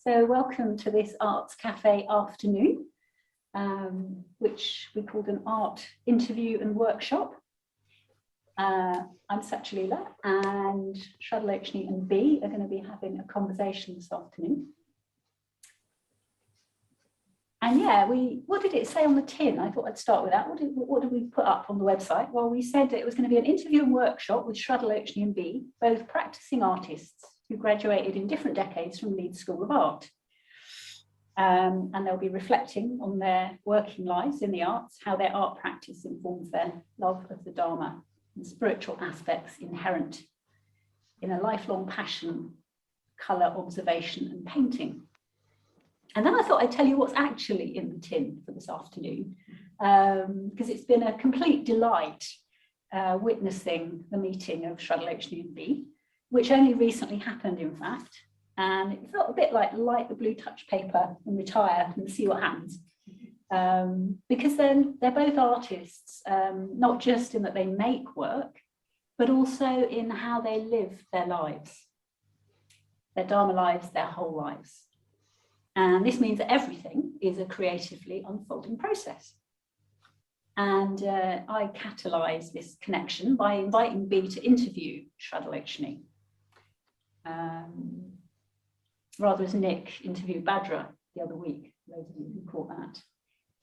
So welcome to this Arts Cafe afternoon, which we called an art interview and workshop. I'm Shraddhalocani and Shraddhalocani and Bee are going to be having a conversation this afternoon. And yeah, what did it say on the tin? I thought I'd start with that. What did we put up on the website? Well, we said that it was going to be an interview and workshop with Shraddhalocani and Bee, both practicing artists who graduated in different decades from Leeds School of Art. And they'll be reflecting on their working lives in the arts, how their art practice informs their love of the Dharma and spiritual aspects inherent in a lifelong passion, colour, observation and painting. And then I thought I'd tell you what's actually in the tin for this afternoon, because it's been a complete delight witnessing the meeting of Shraddhalocani and Bee, which only recently happened, in fact. And it felt a bit like light the blue touch paper and retire and see what happens. Because then they're both artists, not just in that they make work, but also in how they live their lives, their Dharma lives, their whole lives. And this means that everything is a creatively unfolding process. And I catalysed this connection by inviting Bee to interview Shraddhalocani. Rather as Nick interviewed Badra the other week, those of you who caught that.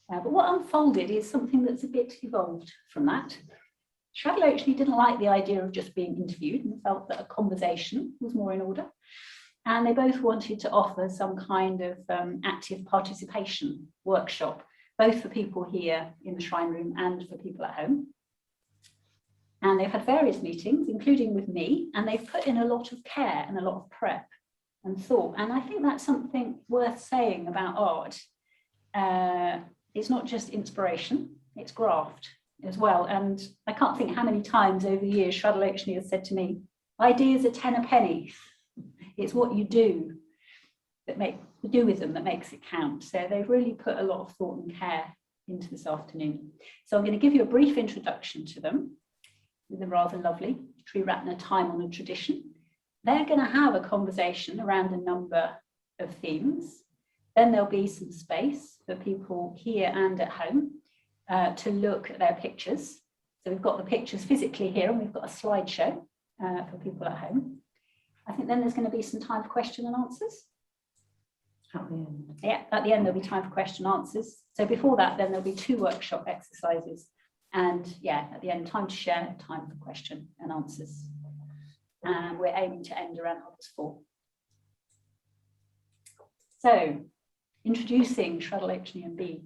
But what unfolded is something that's a bit evolved from that. Shraddhalocani didn't like the idea of just being interviewed and felt that a conversation was more in order. And they both wanted to offer some kind of active participation workshop, both for people here in the shrine room and for people at home. And they've had various meetings, including with me, and they've put in a lot of care and a lot of prep and thought. And I think that's something worth saying about art. It's not just inspiration, it's graft as well. And I can't think how many times over the years Shraddhalocani has said to me, ideas are 10 a penny. It's what you do with them that makes it count. So they've really put a lot of thought and care into this afternoon. So I'm going to give you a brief introduction to them with a rather lovely Triratna time-honoured tradition. They're going to have a conversation around a number of themes. Then there'll be some space for people here and at home to look at their pictures. So we've got the pictures physically here and we've got a slideshow for people at home. I think then there's going to be some time for question and answers. At the end. Yeah, at the end there'll be time for question and answers. So before that, then there'll be 2 workshop exercises. And yeah, at the end, time to share, time for question and answers. And we're aiming to end around 4:30. So, introducing Shraddhalocani and Bee.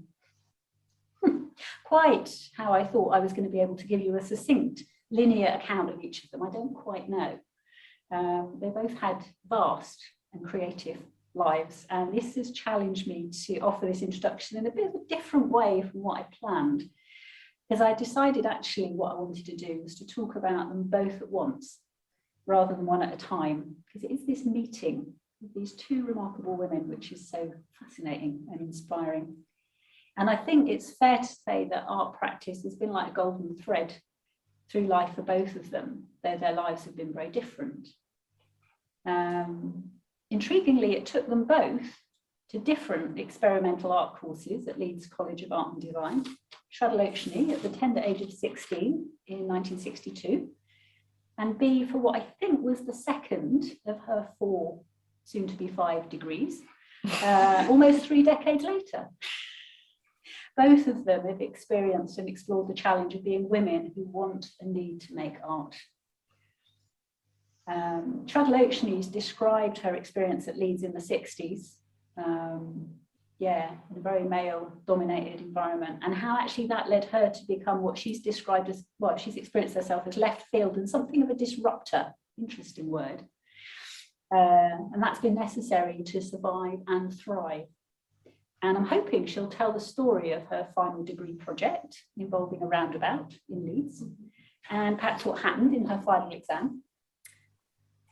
Quite how I thought I was going to be able to give you a succinct, linear account of each of them, I don't quite know. They both had vast and creative lives, and this has challenged me to offer this introduction in a bit of a different way from what I planned, because I decided actually what I wanted to do was to talk about them both at once, rather than one at a time, because it is this meeting with these 2 remarkable women, which is so fascinating and inspiring. And I think it's fair to say that art practice has been like a golden thread through life for both of them, though their lives have been very different. Intriguingly, it took them both to different experimental art courses at Leeds College of Art and Design. Shraddhalocani at the tender age of 16 in 1962, and Bee for what I think was the second of her 4, soon to be 5 degrees, almost 3 decades later. Both of them have experienced and explored the challenge of being women who want and need to make art. Shraddhalocani's described her experience at Leeds in the 60s, in a very male-dominated environment, and how actually that led her to become what she's described as, well, she's experienced herself as left field and something of a disruptor, interesting word. And that's been necessary to survive and thrive. And I'm hoping she'll tell the story of her final degree project involving a roundabout in Leeds, and perhaps what happened in her final exam,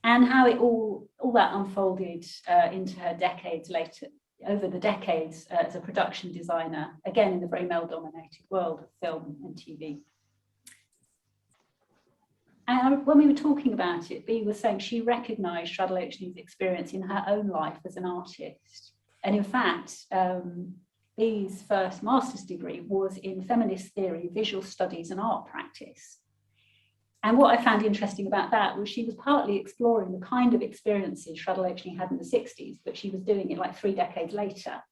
and how it all that unfolded into her decades later, over the decades as a production designer, again in the very male-dominated world of film and TV. And when we were talking about it, Bee was saying she recognised Shraddhalocani's experience in her own life as an artist. And in fact, Bee's first master's degree was in feminist theory, visual studies and art practice. And what I found interesting about that was she was partly exploring the kind of experiences Shraddhalocani had in the 60s, but she was doing it like 3 decades later.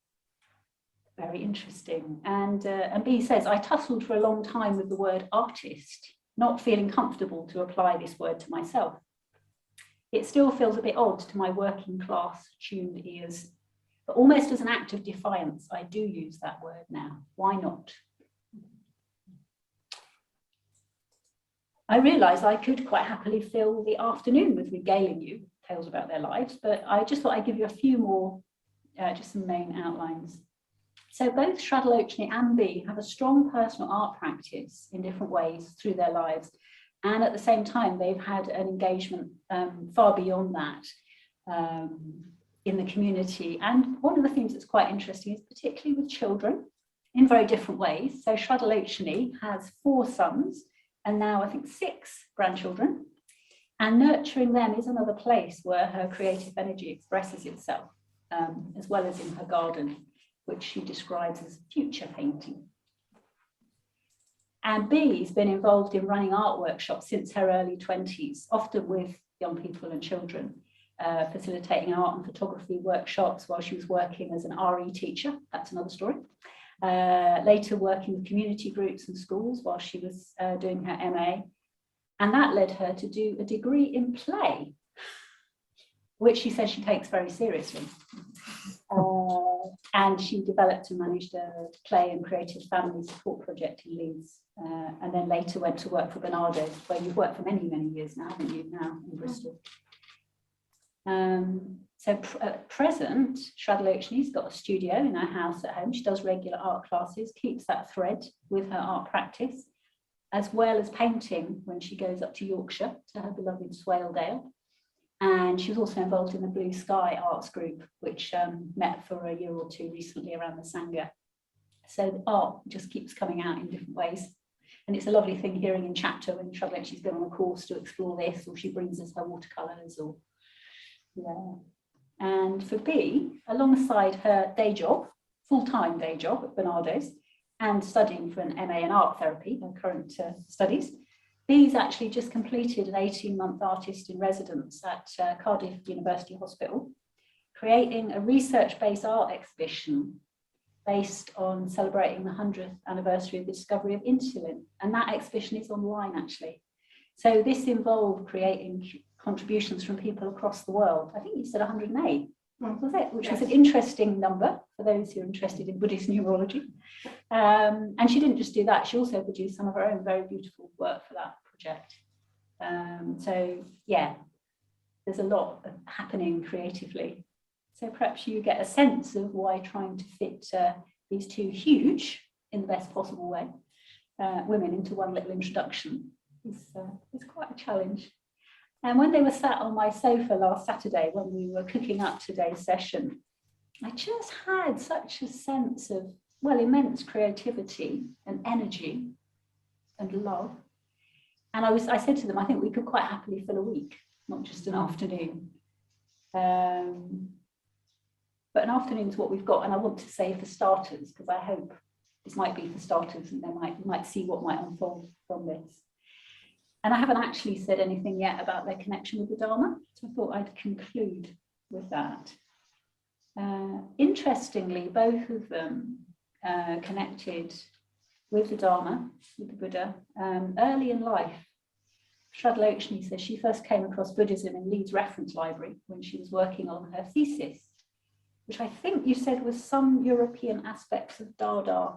Very interesting. And Bee says, I tussled for a long time with the word artist, not feeling comfortable to apply this word to myself. It still feels a bit odd to my working class tuned ears, but almost as an act of defiance, I do use that word now. Why not? I realise I could quite happily fill the afternoon with regaling you tales about their lives, but I just thought I'd give you a few more, just some main outlines. So both Shraddhalocani and Bee have a strong personal art practice in different ways through their lives. And at the same time, they've had an engagement far beyond that in the community. And one of the things that's quite interesting is particularly with children in very different ways. So Shraddhalocani has 4 sons and now I think 6 grandchildren. And nurturing them is another place where her creative energy expresses itself, as well as in her garden, which she describes as future painting. And Bee's been involved in running art workshops since her early 20s, often with young people and children, facilitating art and photography workshops while she was working as an RE teacher. That's another story. Later working with community groups and schools while she was doing her MA. And that led her to do a degree in play, which she says she takes very seriously. And she developed and managed a play and creative family support project in Leeds, and then later went to work for Bernardo's, where you've worked for many, many years now, haven't you, now in Bristol. So at present, Shraddhalocani's got a studio in her house at home. She does regular art classes, keeps that thread with her art practice, as well as painting when she goes up to Yorkshire to her beloved Swaledale. And she was also involved in the Blue Sky Arts Group, which met for a year or 2 recently around the Sangha. So the art just keeps coming out in different ways. And it's a lovely thing hearing in chapter when Shraddhalocani's been on a course to explore this, or she brings us her watercolours, or yeah. And for Bee, alongside her day job, full-time day job at Bernardo's, and studying for an MA in art therapy, her current studies, Bee's actually just completed an 18-month artist in residence at Cardiff University Hospital, creating a research-based art exhibition based on celebrating the 100th anniversary of the discovery of insulin. And that exhibition is online, actually. So this involved creating contributions from people across the world. I think you said 108, was it? Which was an interesting number for those who are interested in Buddhist numerology. And she didn't just do that, she also produced some of her own very beautiful work for that project. So yeah, there's a lot happening creatively. So perhaps you get a sense of why trying to fit these 2 huge, in the best possible way, women into one little introduction is quite a challenge. And when they were sat on my sofa last Saturday, when we were cooking up today's session, I just had such a sense of, well, immense creativity and energy and love. And I said to them, I think we could quite happily fill a week, not just an afternoon. But an afternoon is what we've got. And I want to say for starters, because I hope this might be for starters and you might see what might unfold from this. And I haven't actually said anything yet about their connection with the Dharma, so I thought I'd conclude with that. Interestingly, both of them connected with the Dharma, with the Buddha, early in life. Shraddhalocani says she first came across Buddhism in Leeds Reference Library when she was working on her thesis, which I think you said was some European aspects of Dada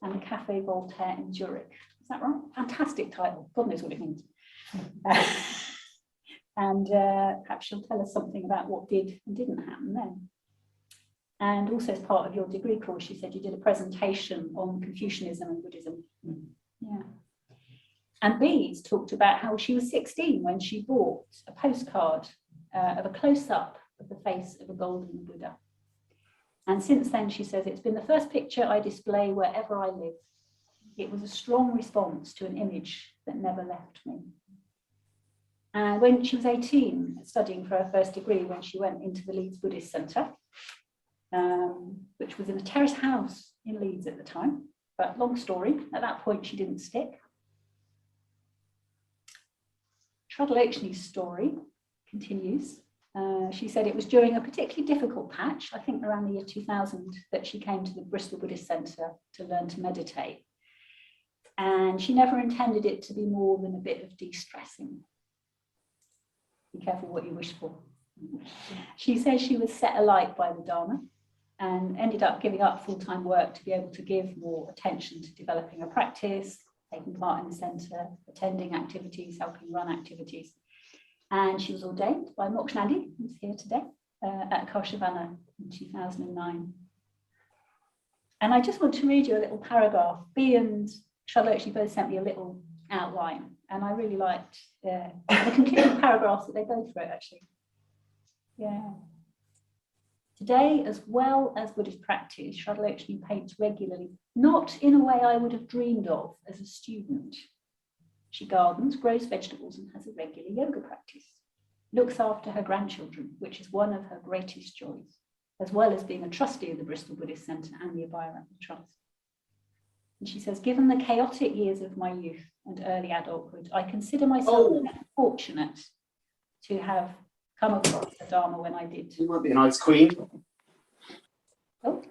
and the Café Voltaire in Zurich. Is that right? Fantastic title. God knows what it means. And perhaps she'll tell us something about what did and didn't happen then. And also as part of your degree course, she said you did a presentation on Confucianism and Buddhism. Yeah. And Bee's talked about how she was 16 when she bought a postcard of a close-up of the face of a golden Buddha. And since then, she says, it's been the first picture I display wherever I live. It was a strong response to an image that never left me. And when she was 18, studying for her first degree, when she went into the Leeds Buddhist Centre, which was in a terrace house in Leeds at the time. But long story, at that point she didn't stick. Shraddhalocani's story continues. She said it was during a particularly difficult patch, I think around the year 2000, that she came to the Bristol Buddhist Centre to learn to meditate. And she never intended it to be more than a bit of de-stressing. Be careful what you wish for. She says she was set alight by the Dharma and ended up giving up full-time work to be able to give more attention to developing a practice, taking part in the centre, attending activities, helping run activities. And she was ordained by Moksha, who's here today, at Kaushavana in 2009. And I just want to read you a little paragraph. Bee and Shraddhalocani both sent me a little outline, and I really liked the concluding paragraphs that they both wrote, actually. Yeah. Today, as well as Buddhist practice, Shraddhalocani paints regularly, not in a way I would have dreamed of as a student. She gardens, grows vegetables, and has a regular yoga practice. Looks after her grandchildren, which is one of her greatest joys, as well as being a trustee of the Bristol Buddhist Centre and the Abhayarana Trust. And she says, given the chaotic years of my youth and early adulthood, I consider myself fortunate to have come across the Dharma when I did. You might be an ice queen. Oh,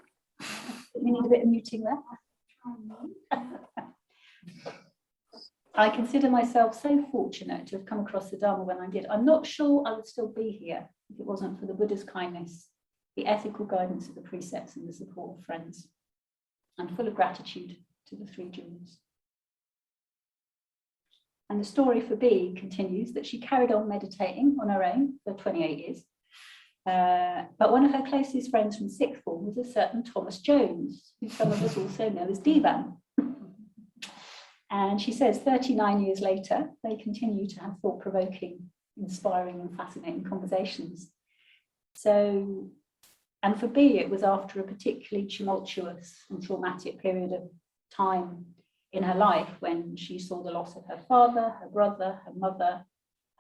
we need a bit of muting there. I consider myself so fortunate to have come across the Dharma when I did. I'm not sure I would still be here if it wasn't for the Buddha's kindness, the ethical guidance of the precepts, and the support of friends. I'm full of gratitude to the three jewels. And the story for Bee continues that she carried on meditating on her own for 28 years. But one of her closest friends from sixth form was a certain Thomas Jones, who some of us also know as Divan. And she says 39 years later, they continue to have thought-provoking, inspiring and fascinating conversations. So, and for Bee, it was after a particularly tumultuous and traumatic period of time in her life when she saw the loss of her father, her brother, her mother,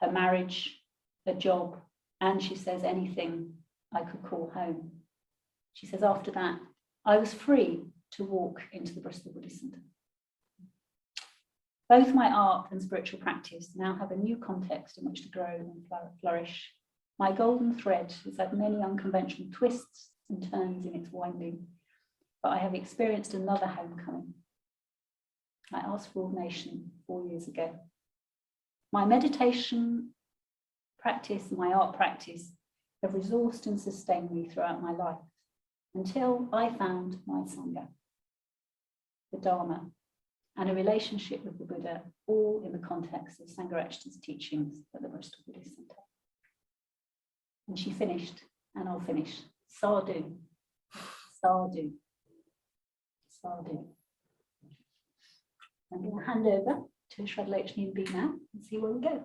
her marriage, her job, and she says anything I could call home. She says after that, I was free to walk into the Bristol Buddhist Centre. Both my art and spiritual practice now have a new context in which to grow and flourish. My golden thread has had many unconventional twists and turns in its winding, but I have experienced another homecoming. I asked for ordination 4 years ago. My meditation practice and my art practice have resourced and sustained me throughout my life until I found my Sangha, the Dharma, and a relationship with the Buddha, all in the context of Sangharakshita's teachings at the Bristol Buddhist Centre. And she finished, and I'll finish. Sadhu, sadhu, sadhu. I'm going to hand over to Shraddhalocani and Bee now and see where we go.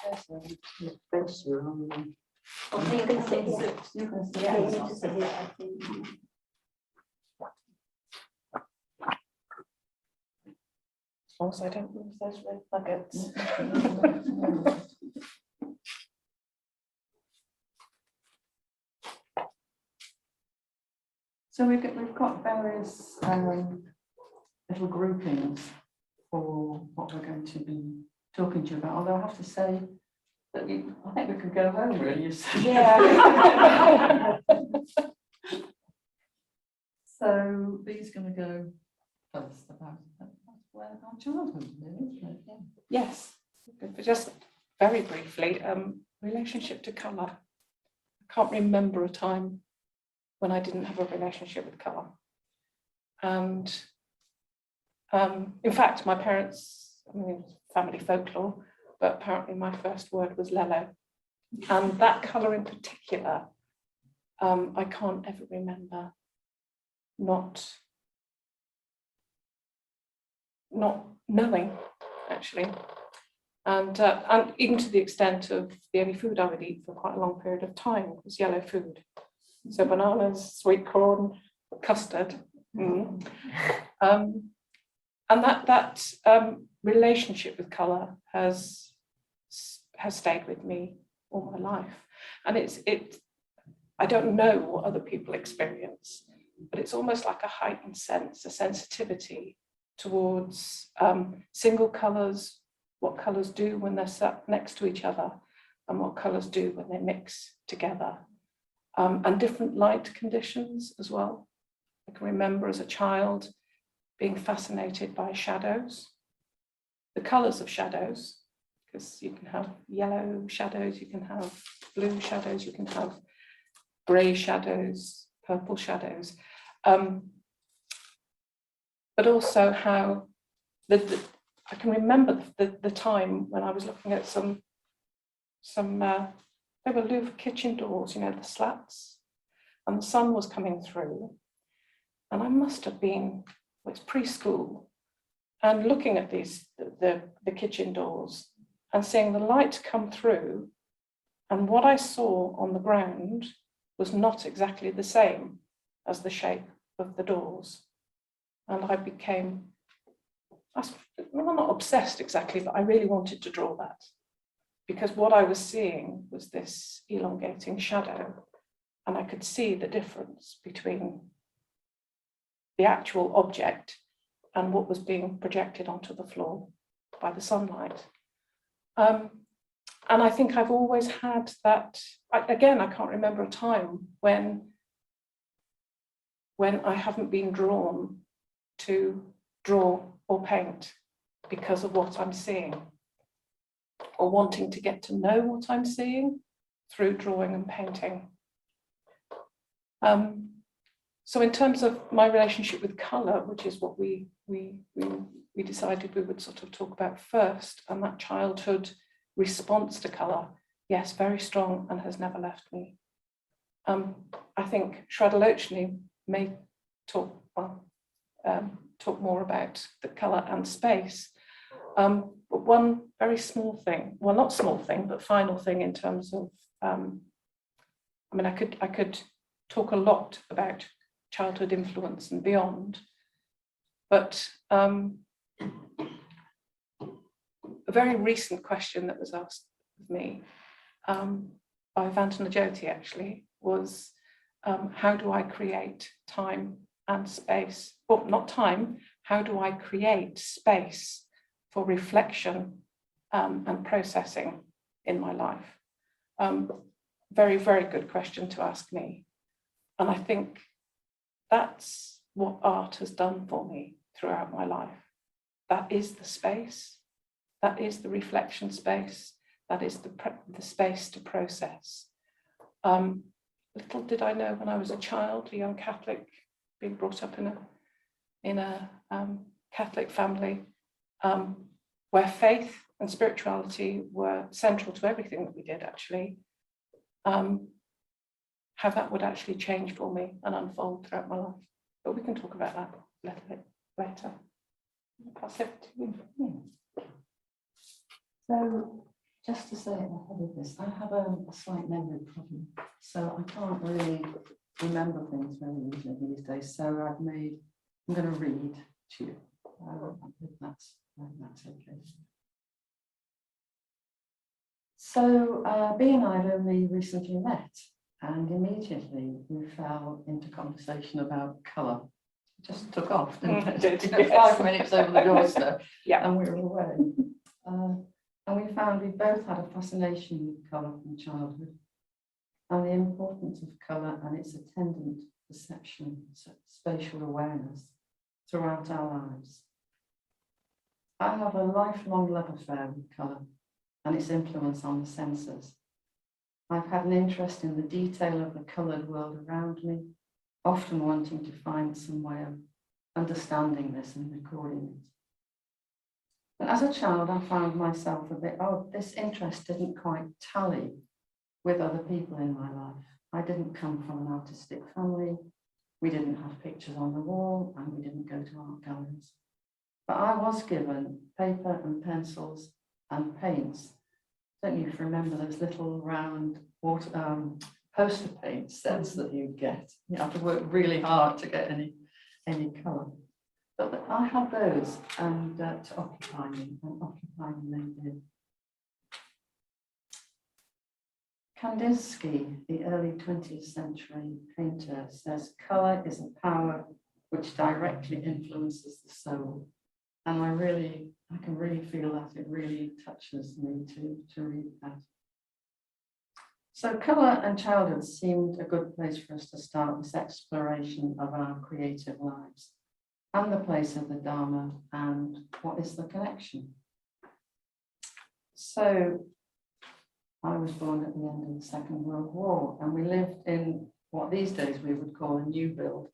Oh, so you're going to sit here. You're going to sit here. You just sit here, I think. As long as I don't lose those red nuggets. So we've got various little groupings for what we're going to be talking to you about. Although I have to say that I think we could go home really. Yeah. So Bee's going to go first about where our childhood is, isn't it? Yeah. Yes, but just very briefly, relationship to colour. I can't remember a time when I didn't have a relationship with colour. And in fact, my parents, I mean, it was family folklore, but apparently my first word was lello. And that colour in particular, I can't ever remember not knowing, actually. And even to the extent of the only food I would eat for quite a long period of time was yellow food. So bananas, sweet corn, custard. that relationship with colour has stayed with me all my life. And I don't know what other people experience, but it's almost like a heightened sense, a sensitivity towards single colours, what colours do when they're sat next to each other, and what colours do when they mix together, and different light conditions as well. I can remember as a child being fascinated by shadows, the colours of shadows, because you can have yellow shadows, you can have blue shadows, you can have grey shadows, purple shadows, but also how I can remember the time when I was looking at some they were louver kitchen doors, you know, the slats, and the sun was coming through, and I must have been, well, it's preschool, and looking at these the kitchen doors and seeing the light come through, and what I saw on the ground was not exactly the same as the shape of the doors. And I became, well, not obsessed exactly, but I really wanted to draw that, because what I was seeing was this elongating shadow, and I could see the difference between the actual object and what was being projected onto the floor by the sunlight. And I think I've always had that. Again, I can't remember a time when I haven't been drawn to draw or paint because of what I'm seeing, or wanting to get to know what I'm seeing through drawing and painting. So in terms of my relationship with colour, which is what we decided we would sort of talk about first, and that childhood response to colour, yes, very strong and has never left me. I think Shraddhalocani may talk more about the colour and space. But one very small thing, well, not small thing, but final thing in terms of, I mean, I could talk a lot about childhood influence and beyond, but a very recent question that was asked of me by Vandana Jyoti actually was, how do I create time and space? Well, not time, how do I create space for reflection and processing in my life? Very, very good question to ask me. And I think that's what art has done for me throughout my life. That is the space, that is the reflection space, that is the space to process. Little did I know when I was a child, a young Catholic, being brought up in a Catholic family, where faith and spirituality were central to everything that we did, actually, how that would actually change for me and unfold throughout my life. But we can talk about that a little bit later. I'll pass it to you. So, just to say ahead of this, I have a slight memory problem, so I can't really remember things very easily these days. So I'm going to read to you. If that's okay. So Bee and I have only recently met, and immediately we fell into conversation about colour. It just took off, didn't it? Yes. 5 minutes over the doorstep, Yeah. and we were away. And we found we both had a fascination with colour from childhood, and the importance of colour and its attendant perception, spatial awareness throughout our lives. I have a lifelong love affair with colour and its influence on the senses. I've had an interest in the detail of the coloured world around me, often wanting to find some way of understanding this and recording it. And as a child, I found myself a bit, this interest didn't quite tally with other people in my life. I didn't come from an artistic family, we didn't have pictures on the wall, and we didn't go to art galleries. But I was given paper and pencils and paints. Don't you remember those little round poster paint sets that you get? You have to work really hard to get any colour. But I had those and to occupy me, and occupy me they did. Kandinsky, the early 20th century painter, says colour is a power which directly influences the soul. And I can really feel that. It really touches me to read that. So colour and childhood seemed a good place for us to start this exploration of our creative lives and the place of the Dharma and what is the connection. So I was born at the end of the Second World War, and we lived in what these days we would call a new build.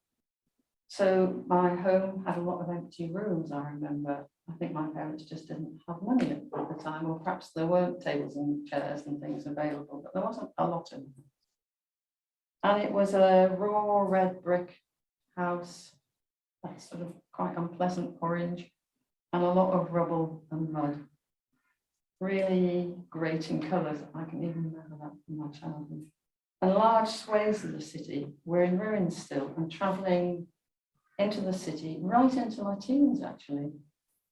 So my home had a lot of empty rooms, I remember. I think my parents just didn't have money at the time, or perhaps there weren't tables and chairs and things available, but there wasn't a lot in them. And it was a raw red brick house, that sort of quite unpleasant orange, and a lot of rubble and mud. Really grating colours. I can even remember that from my childhood. And large swathes of the city were in ruins still, and travelling into the city, right into my teens actually.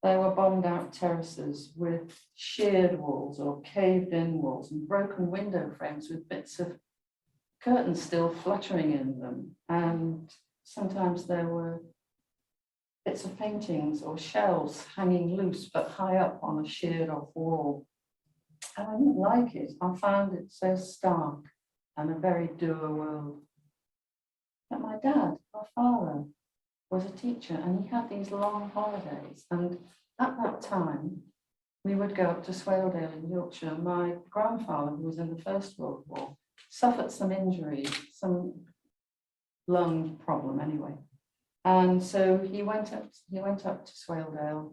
There were bombed out terraces with sheared walls or caved in walls and broken window frames with bits of curtains still fluttering in them. And sometimes there were bits of paintings or shelves hanging loose but high up on a sheared off wall. And I didn't like it. I found it so stark and a very dour world. But my dad, my father, was a teacher, and he had these long holidays. And at that time, we would go up to Swaledale in Yorkshire. My grandfather, who was in the First World War, suffered some injury, some lung problem anyway. And so he went up to Swaledale.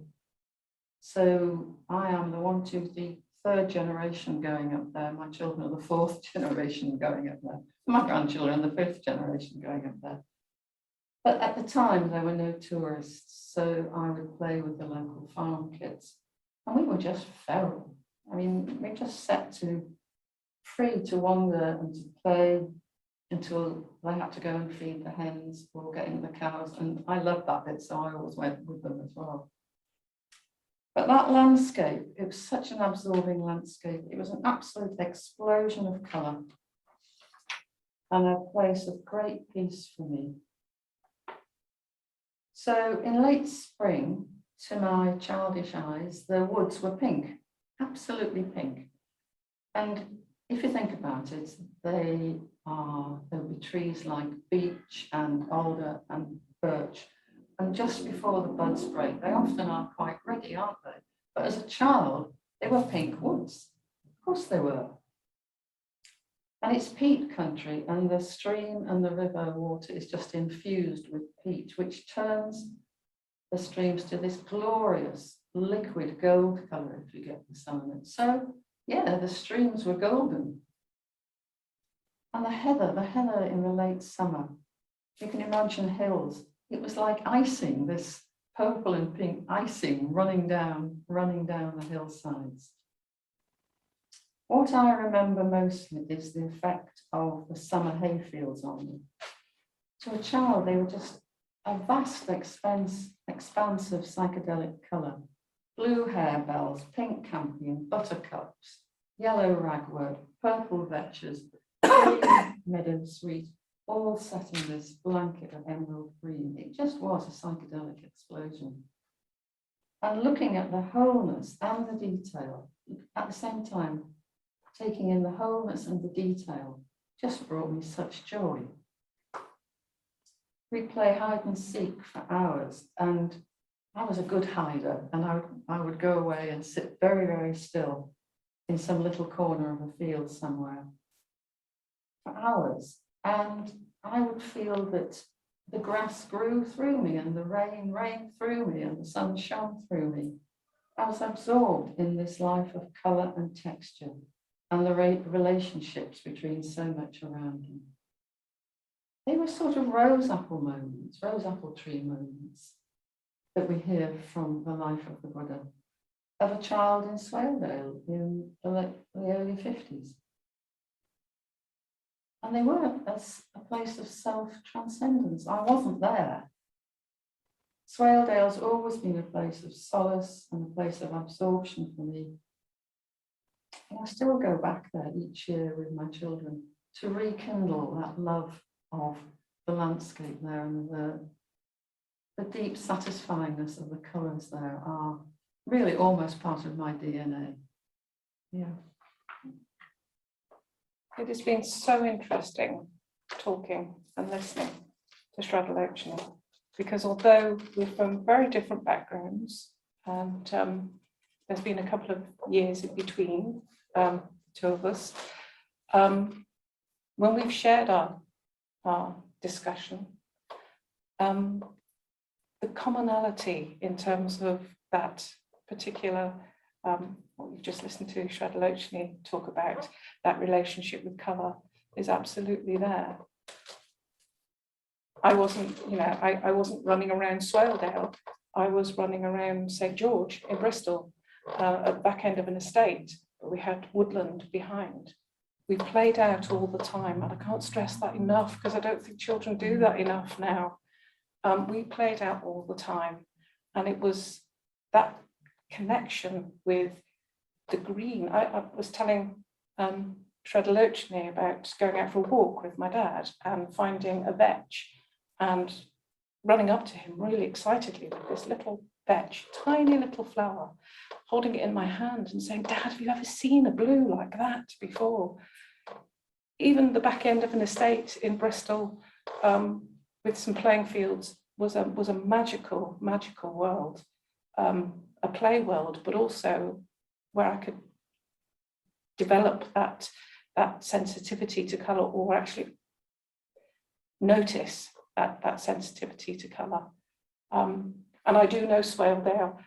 So I am the third generation going up there. My children are the fourth generation going up there. My grandchildren are the fifth generation going up there. But at the time, there were no tourists, so I would play with the local farm kids. And we were just feral. I mean, we just set free to wander and to play until they had to go and feed the hens or get in the cows. And I loved that bit, so I always went with them as well. But that landscape, it was such an absorbing landscape. It was an absolute explosion of colour and a place of great peace for me. So in late spring, to my childish eyes, the woods were pink, absolutely pink. And if you think about it, there'll be trees like beech and alder and birch. And just before the buds break, they often are quite ready, aren't they? But as a child, they were pink woods. Of course they were. And it's peat country, and the stream and the river water is just infused with peat, which turns the streams to this glorious liquid gold colour if you get the sun in it. So yeah, the streams were golden. And the heather in the late summer, you can imagine hills. It was like icing, this purple and pink icing running down the hillsides. What I remember mostly is the effect of the summer hayfields on me. To a child, they were just a vast expanse of psychedelic colour. Blue harebells, pink campion, buttercups, yellow ragwort, purple vetches, green meadowsweet, all set in this blanket of emerald green. It just was a psychedelic explosion. And looking at the wholeness and the detail, at the same time, taking in the wholeness and the detail, just brought me such joy. We'd play hide and seek for hours, and I was a good hider, and I would go away and sit very, very still in some little corner of a field somewhere for hours. And I would feel that the grass grew through me, and the rain rained through me, and the sun shone through me. I was absorbed in this life of colour and texture and the relationships between so much around me. They were sort of rose apple tree moments that we hear from the life of the Buddha, of a child in Swaledale in the early 50s. And they were a place of self-transcendence. I wasn't there. Swaledale's always been a place of solace and a place of absorption for me. And I still go back there each year with my children to rekindle that love of the landscape there, and the deep satisfyingness of the colours there are really almost part of my DNA. Yeah. It has been so interesting talking and listening to Shraddhalocani, because although we're from very different backgrounds, and there's been a couple of years in between the two of us, when we've shared our discussion, the commonality in terms of that particular, what we've just listened to Shraddhalocani talk about, that relationship with colour, is absolutely there. I wasn't, I wasn't running around Swaledale. I was running around St George in Bristol, at the back end of an estate, but we had woodland behind. We played out all the time, and I can't stress that enough, because I don't think children do that enough now. We played out all the time, and it was that connection with the green. I was telling Shraddhalocani about going out for a walk with my dad and finding a vetch and running up to him really excitedly with this little vetch, tiny little flower, holding it in my hand and saying, "Dad, have you ever seen a blue like that before?" Even the back end of an estate in Bristol with some playing fields was a magical world, a play world, but also where I could develop that sensitivity to colour, or actually notice that sensitivity to colour. And I do know Swaledale.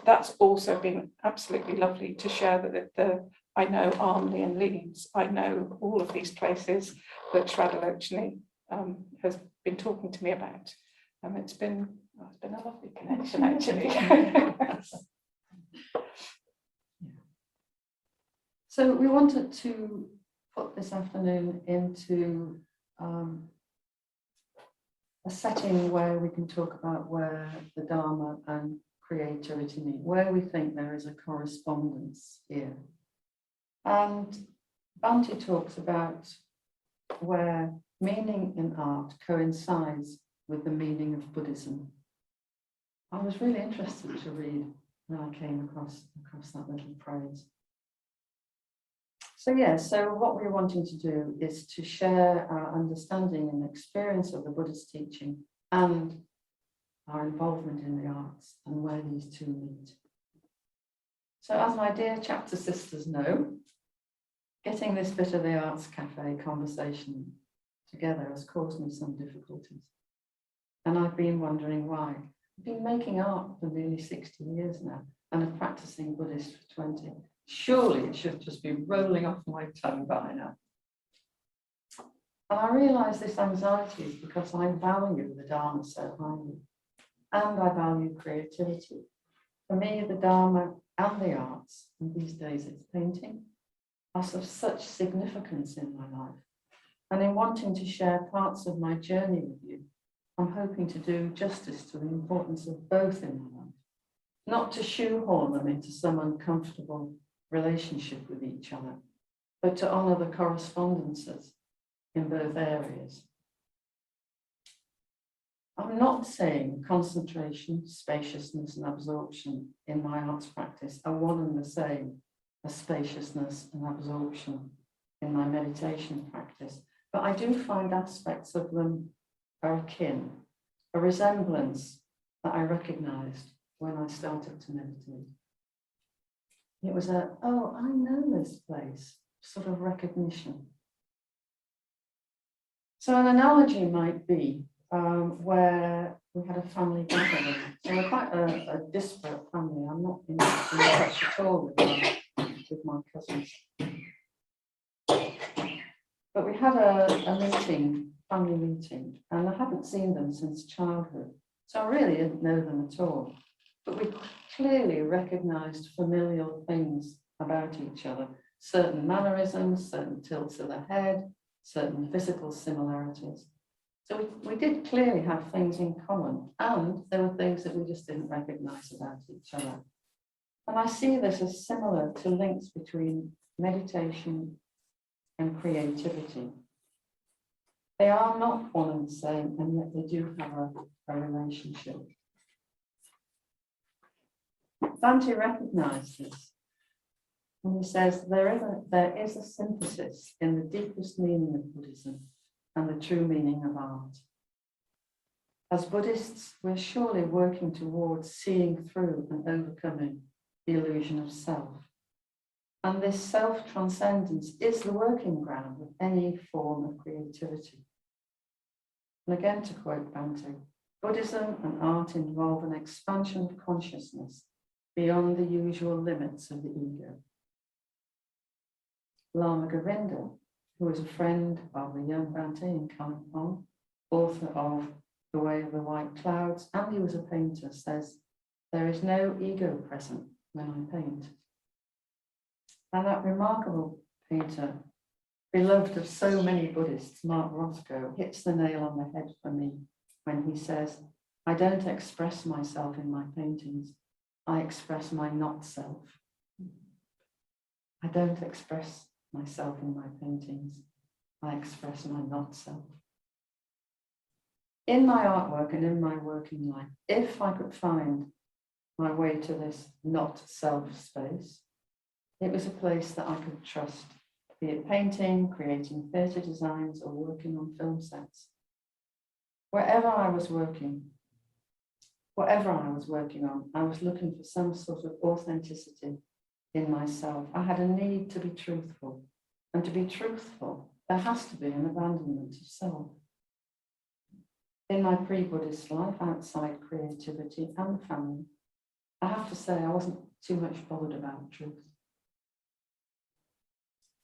That's also been absolutely lovely to share that I know Armley and Leeds. I know all of these places that Shraddhalocani has been talking to me about. It's been a lovely connection, actually. So we wanted to put this afternoon into a setting where we can talk about where the Dharma and creativity meet, where we think there is a correspondence here. And Bhante talks about where meaning in art coincides with the meaning of Buddhism. I was really interested to read when I came across that little phrase. So what we're wanting to do is to share our understanding and experience of the Buddhist teaching and our involvement in the arts and where these two meet. So as my dear chapter sisters know, getting this bit of the Arts Cafe conversation together has caused me some difficulties. And I've been wondering why. I've been making art for nearly 60 years now and a practising Buddhist for 20. Surely it should just be rolling off my tongue by now. And I realise this anxiety is because I value the Dharma so highly, and I value creativity. For me, the Dharma and the arts, and these days it's painting, are of such significance in my life. And in wanting to share parts of my journey with you, I'm hoping to do justice to the importance of both in my life, not to shoehorn them into some uncomfortable relationship with each other, but to honour the correspondences in both areas. I'm not saying concentration, spaciousness and absorption in my arts practice are one and the same as spaciousness and absorption in my meditation practice, but I do find aspects of them are akin, a resemblance that I recognised when I started to meditate. It was oh, I know this place, sort of recognition. So an analogy might be where we had a family gathering. So we're quite a disparate family. I'm not in touch at all with my cousins. But we had a meeting, family meeting, and I haven't seen them since childhood. So I really didn't know them at all. But we clearly recognised familial things about each other, certain mannerisms, certain tilts of the head, certain physical similarities. So we did clearly have things in common, and there were things that we just didn't recognise about each other. And I see this as similar to links between meditation and creativity. They are not one and the same, and yet they do have a relationship. Bhante recognised this, and he says there is a synthesis in the deepest meaning of Buddhism and the true meaning of art. As Buddhists, we're surely working towards seeing through and overcoming the illusion of self. And this self-transcendence is the working ground of any form of creativity. And again, to quote Bhante, Buddhism and art involve an expansion of consciousness beyond the usual limits of the ego. Lama Govinda, who was a friend of the young Bhante in Kalimpong, author of The Way of the White Clouds, and he was a painter, says, "There is no ego present when I paint." And that remarkable painter, beloved of so many Buddhists, Mark Rothko, hits the nail on the head for me when he says, "I don't express myself in my paintings, I express my not self." I don't express myself in my paintings, I express my not self. In my artwork and in my working life, if I could find my way to this not self space, it was a place that I could trust, be it painting, creating theatre designs, or working on film sets. Wherever I was working, whatever I was working on, I was looking for some sort of authenticity in myself. I had a need to be truthful, and to be truthful, there has to be an abandonment of self. In my pre-Buddhist life, outside creativity and family, I have to say I wasn't too much bothered about truth.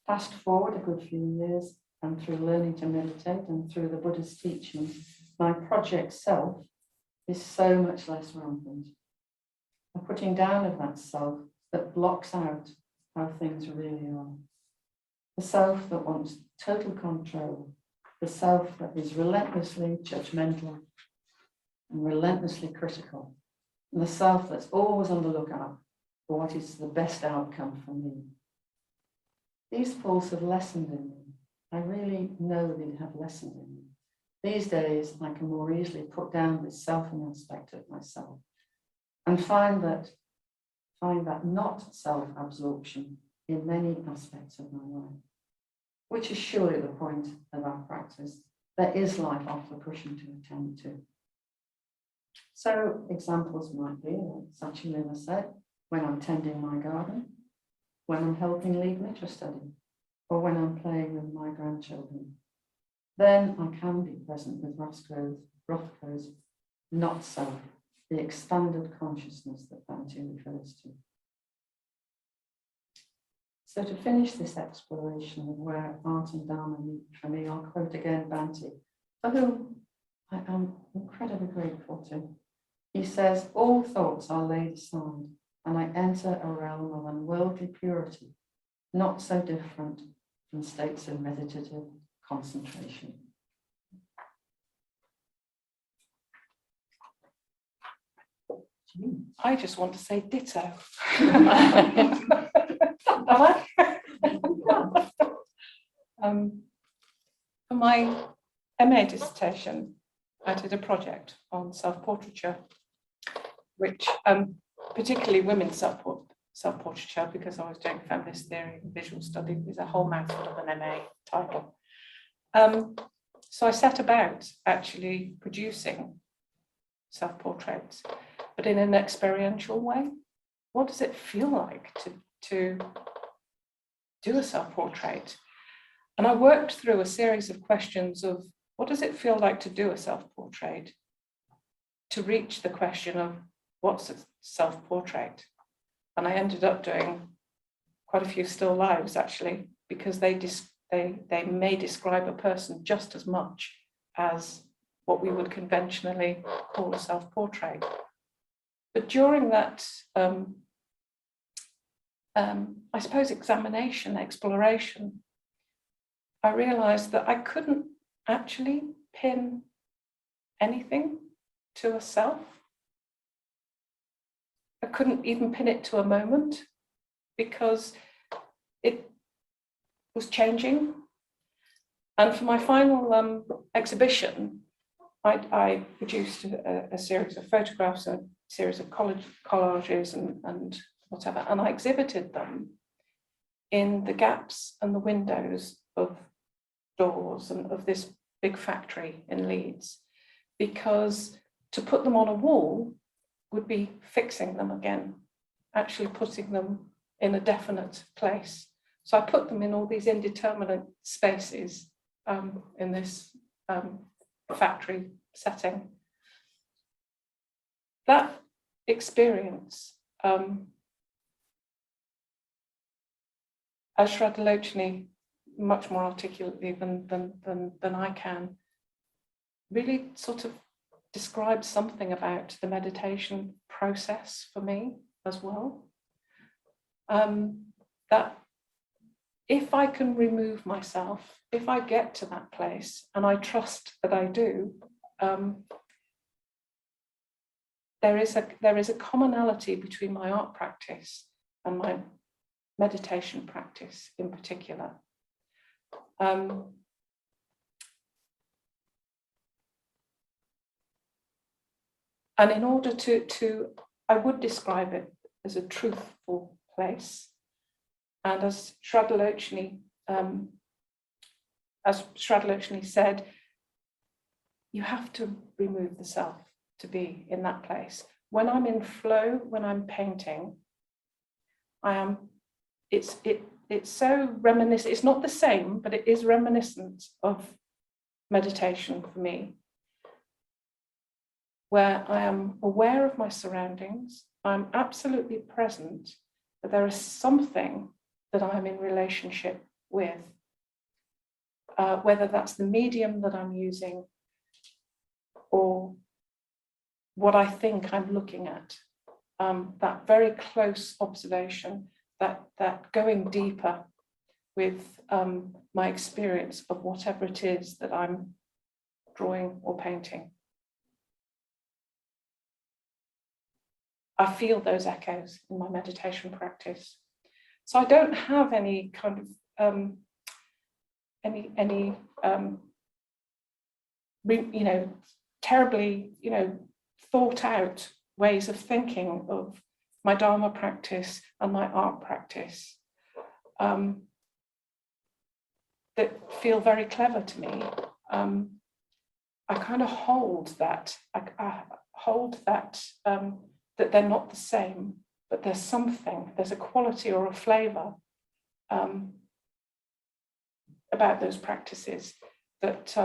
Fast forward a good few years, and through learning to meditate and through the Buddha's teachings, my project self is so much less rampant. A putting down of that self that blocks out how things really are. The self that wants total control, the self that is relentlessly judgmental and relentlessly critical, and the self that's always on the lookout for what is the best outcome for me. These pulls have lessened in me. I really know they have lessened in me. These days, I can more easily put down this selfing aspect of myself and find that not self-absorption in many aspects of my life, which is surely the point of our practice. There is life off the cushion to attend to. So examples might be, like Sachilima said, when I'm tending my garden, when I'm helping lead mitra study, or when I'm playing with my grandchildren. Then I can be present with Rothko's not self, the expanded consciousness that Bhante refers to. So to finish this exploration of where art and Dharma meet for me, I'll quote again Bhante, for whom I am incredibly grateful to. He says, "All thoughts are laid aside, and I enter a realm of unworldly purity, not so different from states of meditative concentration." I just want to say ditto. For my MA dissertation, I did a project on self-portraiture, which particularly women's self-portraiture, because I was doing feminist theory and visual study, is a whole mouthful of an MA title. So I set about actually producing self-portraits, but in an experiential way. What does it feel like to do a self-portrait? And I worked through a series of questions of what does it feel like to do a self-portrait, to reach the question of what's a self-portrait. And I ended up doing quite a few still lives, actually, because they may describe a person just as much as what we would conventionally call a self-portrait. But during that, I suppose, examination, exploration, I realized that I couldn't actually pin anything to a self. I couldn't even pin it to a moment because it was changing. And for my final exhibition, I produced a series of photographs, a series of collages and whatever, and I exhibited them in the gaps and the windows of doors and of this big factory in Leeds, because to put them on a wall would be fixing them again, actually putting them in a definite place. So I put them in all these indeterminate spaces in this factory setting. That experience, as Shraddhalocani much more articulately than I can, really sort of describes something about the meditation process for me as well. That if I can remove myself, if I get to that place, and I trust that I do, there is a commonality between my art practice and my meditation practice in particular. And in order to, I would describe it as a truthful place. And as Shraddhalocani said, you have to remove the self to be in that place. When I'm in flow, when I'm painting, it's so reminiscent. It's not the same, but it is reminiscent of meditation for me, where I am aware of my surroundings, I'm absolutely present, but there is something that I'm in relationship with, whether that's the medium that I'm using or what I think I'm looking at, that very close observation, that going deeper with my experience of whatever it is that I'm drawing or painting. I feel those echoes in my meditation practice. So I don't have any kind of terribly thought out ways of thinking of my Dharma practice and my art practice that feel very clever to me. I kind of hold that. I hold that. That they're not the same, but there's something, there's a quality or a flavor about those practices that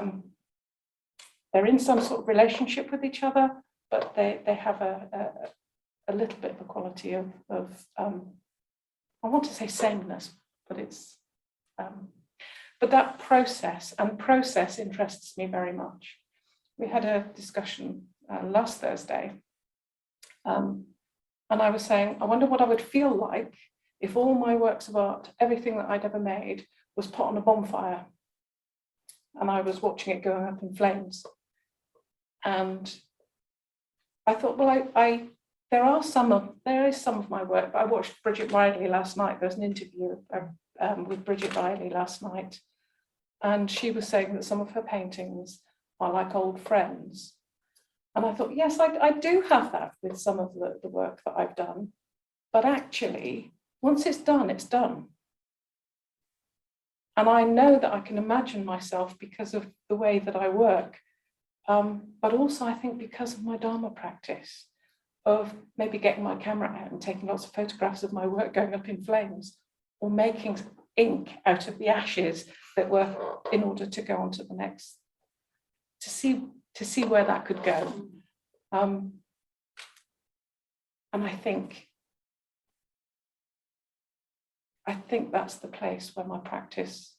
they're in some sort of relationship with each other, but they have a little bit of a quality of I want to say sameness, but it's but that process interests me very much. We had a discussion last Thursday. And I was saying, I wonder what I would feel like if all my works of art, everything that I'd ever made, was put on a bonfire and I was watching it going up in flames. And I thought, well, there is some of my work, but I watched Bridget Riley last night. There was an interview with Bridget Riley last night, and she was saying that some of her paintings are like old friends. And I thought, yes, I do have that with some of the work that I've done. But actually, once it's done, it's done. And I know that I can imagine myself because of the way that I work, but also I think because of my Dharma practice, of maybe getting my camera out and taking lots of photographs of my work going up in flames, or making ink out of the ashes that were in order to go on to the next, to see where that could go. And I think that's the place where my practice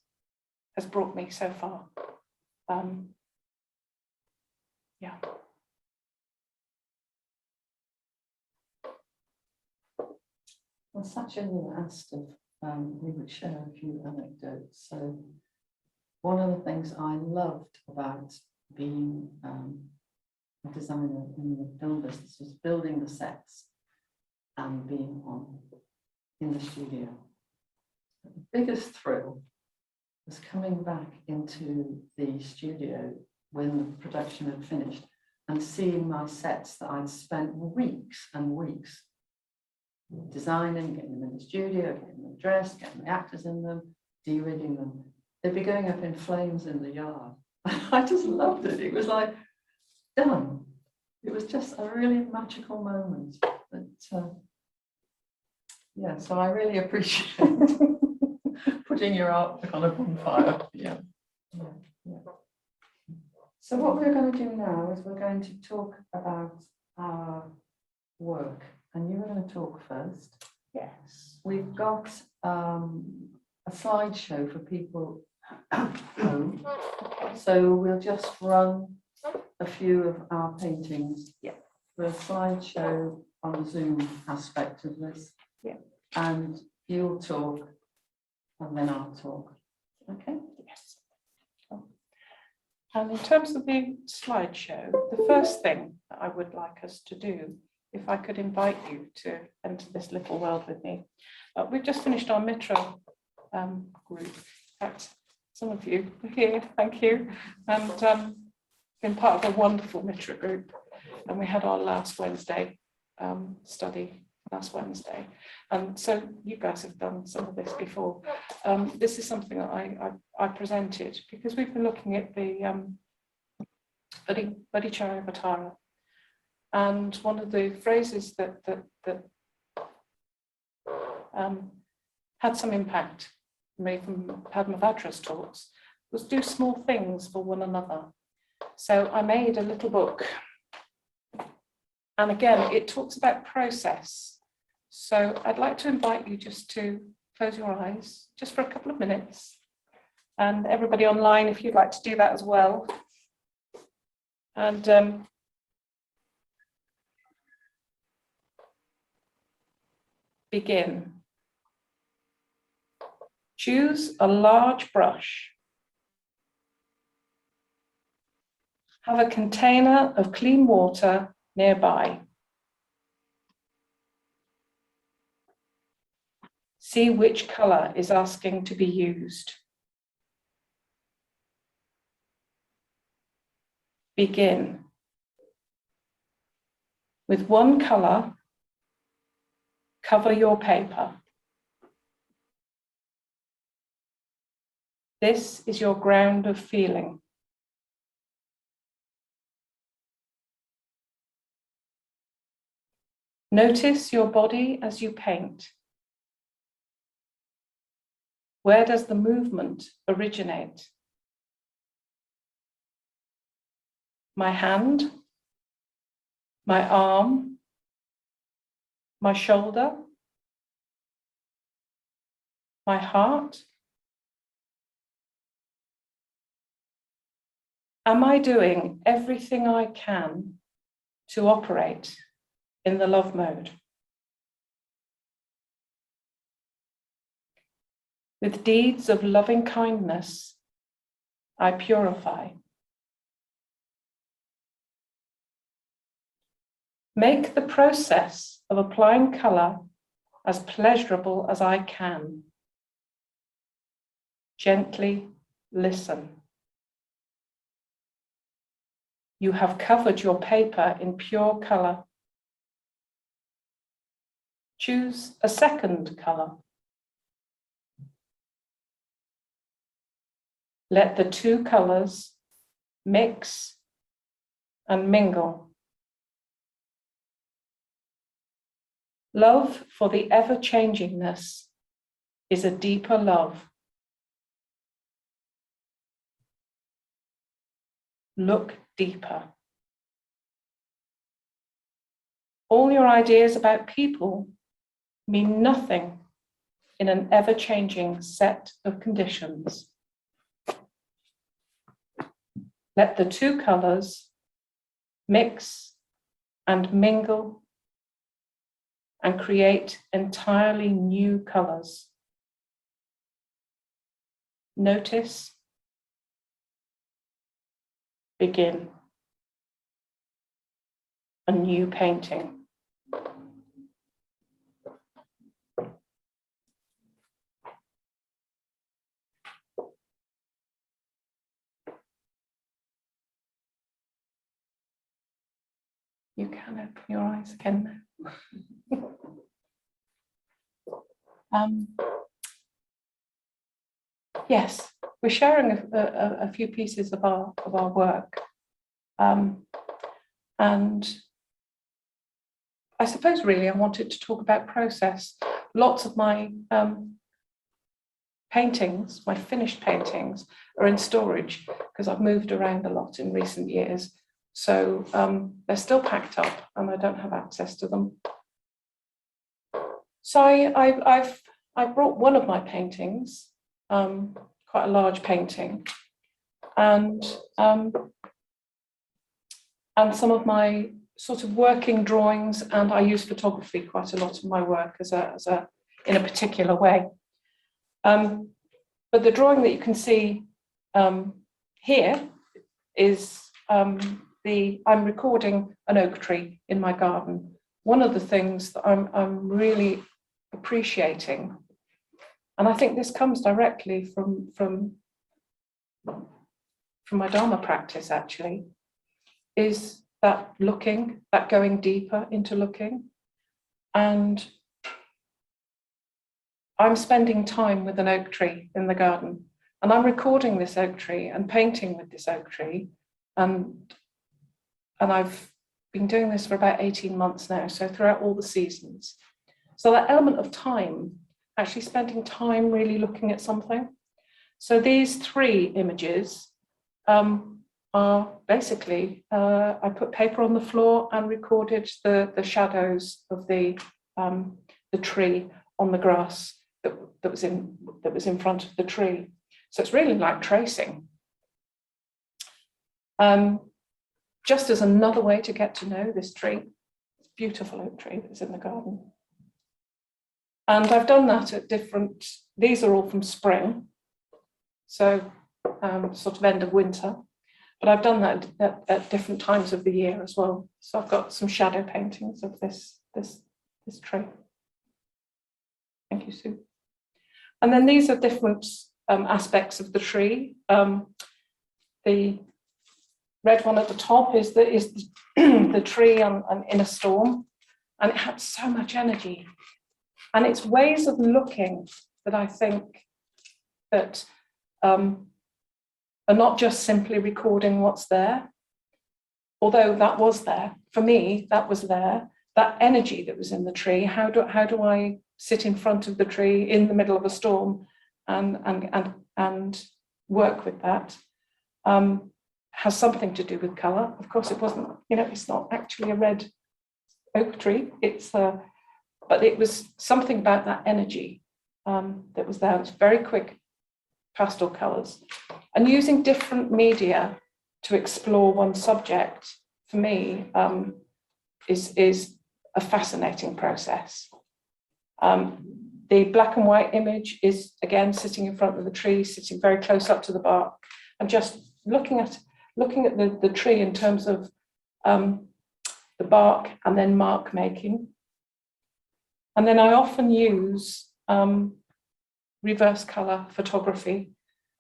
has brought me so far. Yeah. Well, Sachin, you asked if we would share a few anecdotes. So one of the things I loved about being a designer in the film business, was building the sets and being in the studio. But the biggest thrill was coming back into the studio when the production had finished and seeing my sets that I'd spent weeks and weeks designing, getting them in the studio, getting them dressed, getting the actors in them, de-rigging them. They'd be going up in flames in the yard. I just loved it. It was like done. It was just a really magical moment. But yeah, so I really appreciate putting your artwork on a bonfire. Yeah. So what we're going to do now is we're going to talk about our work, and you're going to talk first. Yes. We've got a slideshow for people at home, so we'll just run a few of our paintings for a slideshow on the Zoom aspect of this. Yeah. And you'll talk, and then I'll talk. Okay? Yes. And in terms of the slideshow, the first thing that I would like us to do, if I could invite you to enter this little world with me. We've just finished our Mitra group. In fact, some of you are here, thank you. And been part of a wonderful Mitra group. And we had our last Wednesday study last Wednesday. And so you guys have done some of this before. This is something that I presented because we've been looking at the Bodhicharyavatara. And one of the phrases that had some impact made from Padmavatra's talks was do small things for one another. So I made a little book. And again, it talks about process. So I'd like to invite you just to close your eyes just for a couple of minutes. And everybody online, if you'd like to do that as well. And begin. Choose a large brush. Have a container of clean water nearby. See which color is asking to be used. Begin. With one color, cover your paper. This is your ground of feeling. Notice your body as you paint. Where does the movement originate? My hand, my arm, my shoulder, my heart. Am I doing everything I can to operate in the love mode? With deeds of loving kindness, I purify. Make the process of applying color as pleasurable as I can. Gently listen. You have covered your paper in pure color. Choose a second color. Let the two colors mix and mingle. Love for the ever-changingness is a deeper love. Look deeper. All your ideas about people mean nothing in an ever-changing set of conditions. Let the two colors mix and mingle and create entirely new colors. Notice, begin. a new painting. You can open your eyes again now. Yes, we're sharing a few pieces of our work, and I suppose really I wanted to talk about process. Lots of my paintings, my finished paintings, are in storage because I've moved around a lot in recent years. So they're still packed up and I don't have access to them. So I brought one of my paintings, quite a large painting, and some of my sort of working drawings, and I use photography quite a lot in my work in a particular way. But the drawing that you can see here is I'm recording an oak tree in my garden. One of the things that I'm really appreciating, and I think this comes directly from my Dharma practice actually, is that looking, that going deeper into looking. And I'm spending time with an oak tree in the garden, and I'm recording this oak tree and painting with this oak tree. And I've been doing this for about 18 months now, so throughout all the seasons. So that element of time, actually spending time really looking at something. So these three images are basically, I put paper on the floor and recorded the shadows of the tree on the grass that was in front of the tree. So it's really like tracing. Just as another way to get to know this tree, this beautiful oak tree that's in the garden. And I've done that at different, these are all from spring, so sort of end of winter, but I've done that at different times of the year as well. So I've got some shadow paintings of this tree. Thank you, Sue. And then these are different aspects of the tree. The red one at the top is the tree in a storm, and it had so much energy. And it's ways of looking that I think that are not just simply recording what's there, although that was there. For me, that was there. That energy that was in the tree, how do I sit in front of the tree in the middle of a storm and work with that? Has something to do with colour. Of course, it wasn't, it's not actually a red oak tree. But it was something about that energy that was there. It's very quick pastel colours. And using different media to explore one subject, for me, is a fascinating process. The black and white image is, again, sitting in front of the tree, sitting very close up to the bark, and just looking at the tree in terms of the bark and then mark making. And then I often use reverse colour photography,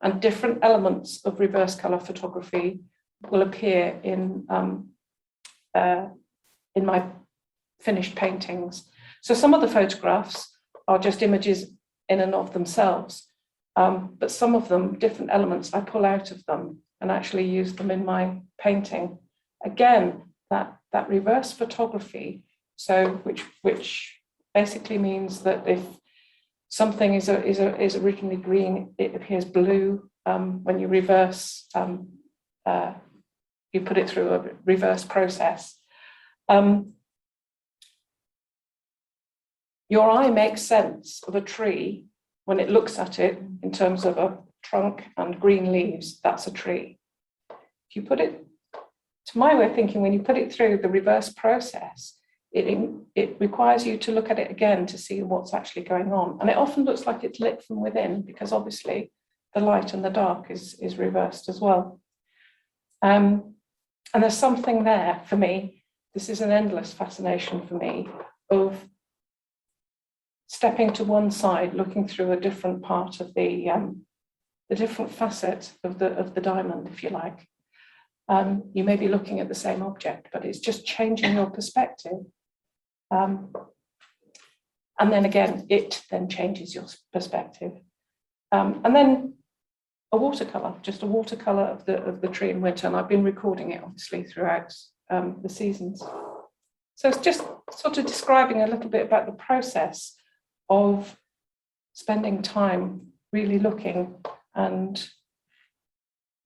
and different elements of reverse colour photography will appear in my finished paintings. So some of the photographs are just images in and of themselves, but some of them, different elements, I pull out of them and actually use them in my painting. Again, that reverse photography, so which basically means that if something is originally green, it appears blue. When you reverse, you put it through a reverse process. Your eye makes sense of a tree when it looks at it in terms of a trunk and green leaves. That's a tree. If you put it, to my way of thinking, when you put it through the reverse process, it requires you to look at it again to see what's actually going on. And it often looks like it's lit from within, because obviously the light and the dark is reversed as well. And there's something there for me. this is an endless fascination for me of stepping to one side, looking through a different part of the different facet of the diamond, if you like. You may be looking at the same object, but it's just changing your perspective. And then again, it then changes your perspective. And then a watercolor, just a watercolor of the tree in winter. And I've been recording it obviously throughout the seasons. So it's just sort of describing a little bit about the process of spending time really looking and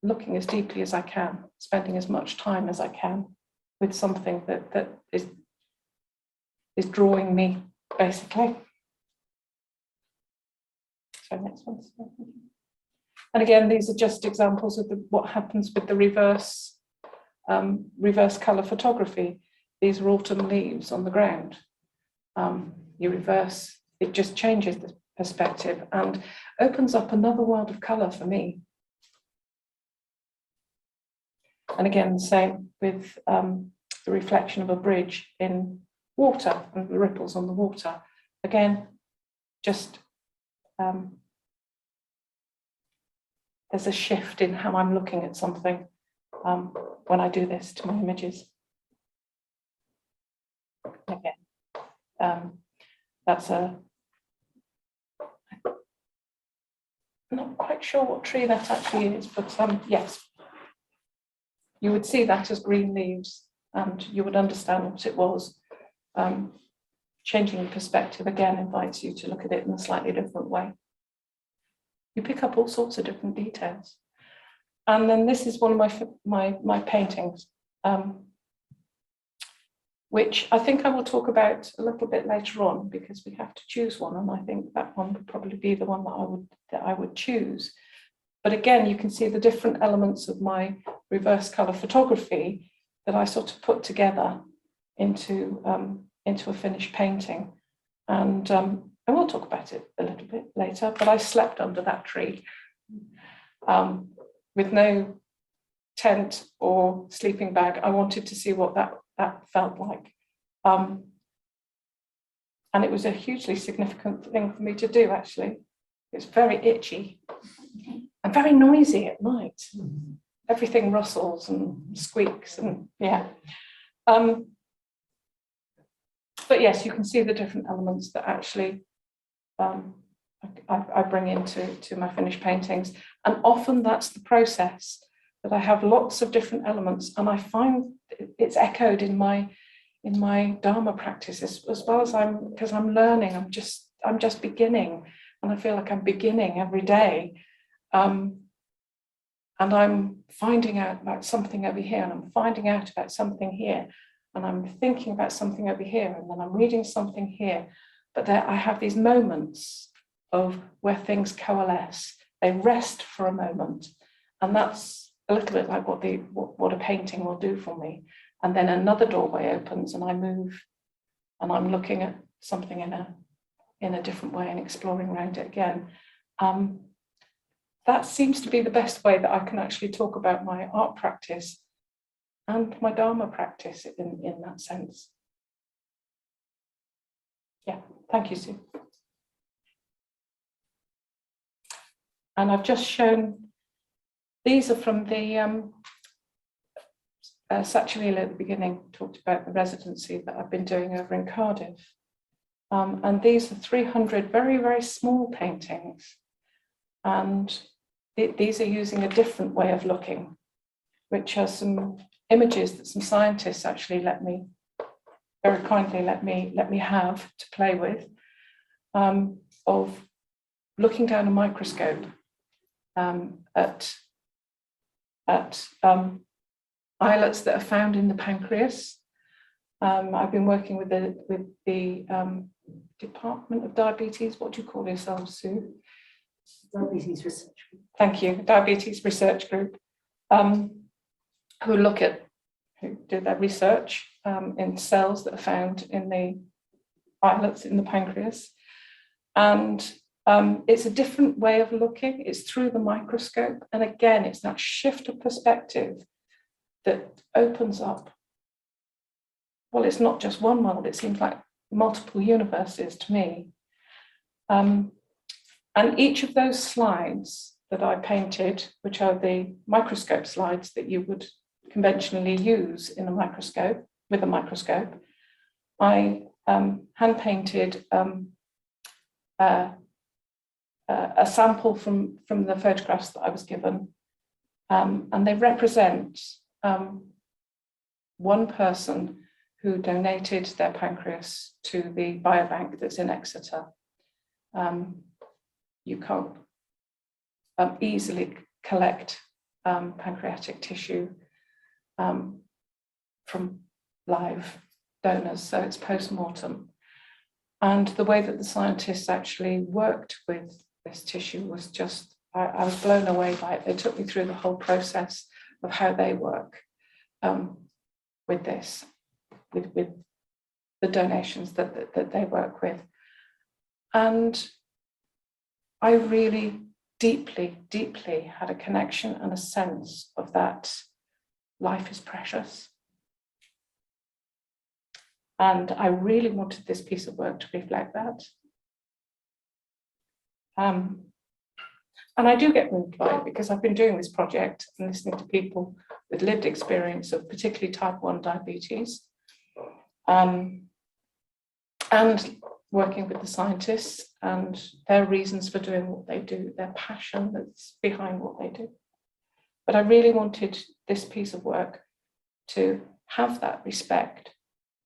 looking as deeply as I can, spending as much time as I can with something that is drawing me, basically. So next one. And again, these are just examples of what happens with the reverse color photography. These are autumn leaves on the ground. You reverse, it just changes the perspective and opens up another world of color for me. And again, the same with the reflection of a bridge in water and the ripples on the water. Again, just there's a shift in how I'm looking at something when I do this to my images. Again, that's not quite sure what tree that actually is, but yes, you would see that as green leaves and you would understand what it was. Changing perspective again invites you to look at it in a slightly different way. You pick up all sorts of different details. And then this is one of my paintings, which I think I will talk about a little bit later on because we have to choose one, and I think that one would probably be the one that I would choose. But again, you can see the different elements of my reverse color photography that I sort of put together into a finished painting. And I will talk about it a little bit later, but I slept under that tree with no tent or sleeping bag. I wanted to see what that felt like. And it was a hugely significant thing for me to do, actually. It's very itchy and very noisy at night. Everything rustles and squeaks and yeah. But yes, you can see the different elements that actually I bring into my finished paintings. And often that's the process, that I have lots of different elements, and I find it's echoed in my Dharma practice as well as because I'm learning, I'm just beginning, and I feel like I'm beginning every day. And I'm finding out about something over here, and I'm finding out about something here, and I'm thinking about something over here, and then I'm reading something here. But there I have these moments of where things coalesce. They rest for a moment, and that's a little bit like what a painting will do for me. And then another doorway opens, and I move, and I'm looking at something in a different way and exploring around it again. That seems to be the best way that I can actually talk about my art practice and my Dharma practice in that sense. Yeah, thank you, Sue. And I've just shown, these are from the Satchalila at the beginning, talked about the residency that I've been doing over in Cardiff. And these are 300 very, very small paintings. And these are using a different way of looking, which are some images that some scientists actually very kindly let me have to play with, of looking down a microscope at islets that are found in the pancreas. I've been working with the Department of Diabetes. What do you call yourselves, Sue? Diabetes Research Group. Thank you, Diabetes Research Group, who do their research in cells that are found in the islets in the pancreas. And it's a different way of looking. It's through the microscope. And again, it's that shift of perspective that opens up well, it's not just one world, it seems like multiple universes to me. And each of those slides that I painted, which are the microscope slides that you would conventionally use in a microscope, with a microscope, I hand painted a sample from the photographs that I was given, and they represent one person who donated their pancreas to the biobank that's in Exeter. You can't easily collect pancreatic tissue from live donors, so it's post-mortem. And the way that the scientists actually worked with this tissue was just, I was blown away by it. They took me through the whole process of how they work with this, with the donations that they work with. And I really deeply had a connection and a sense of that life is precious. And I really wanted this piece of work to reflect that. And I do get moved by it because I've been doing this project and listening to people with lived experience of particularly type 1 diabetes, and working with the scientists and their reasons for doing what they do, their passion that's behind what they do. But I really wanted this piece of work to have that respect,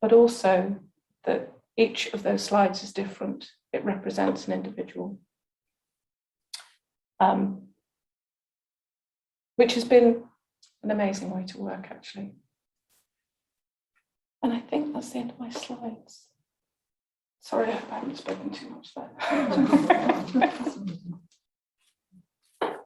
but also that each of those slides is different. It represents an individual, which has been an amazing way to work, actually. And I think that's the end of my slides. Sorry, I hope I haven't spoken too much there.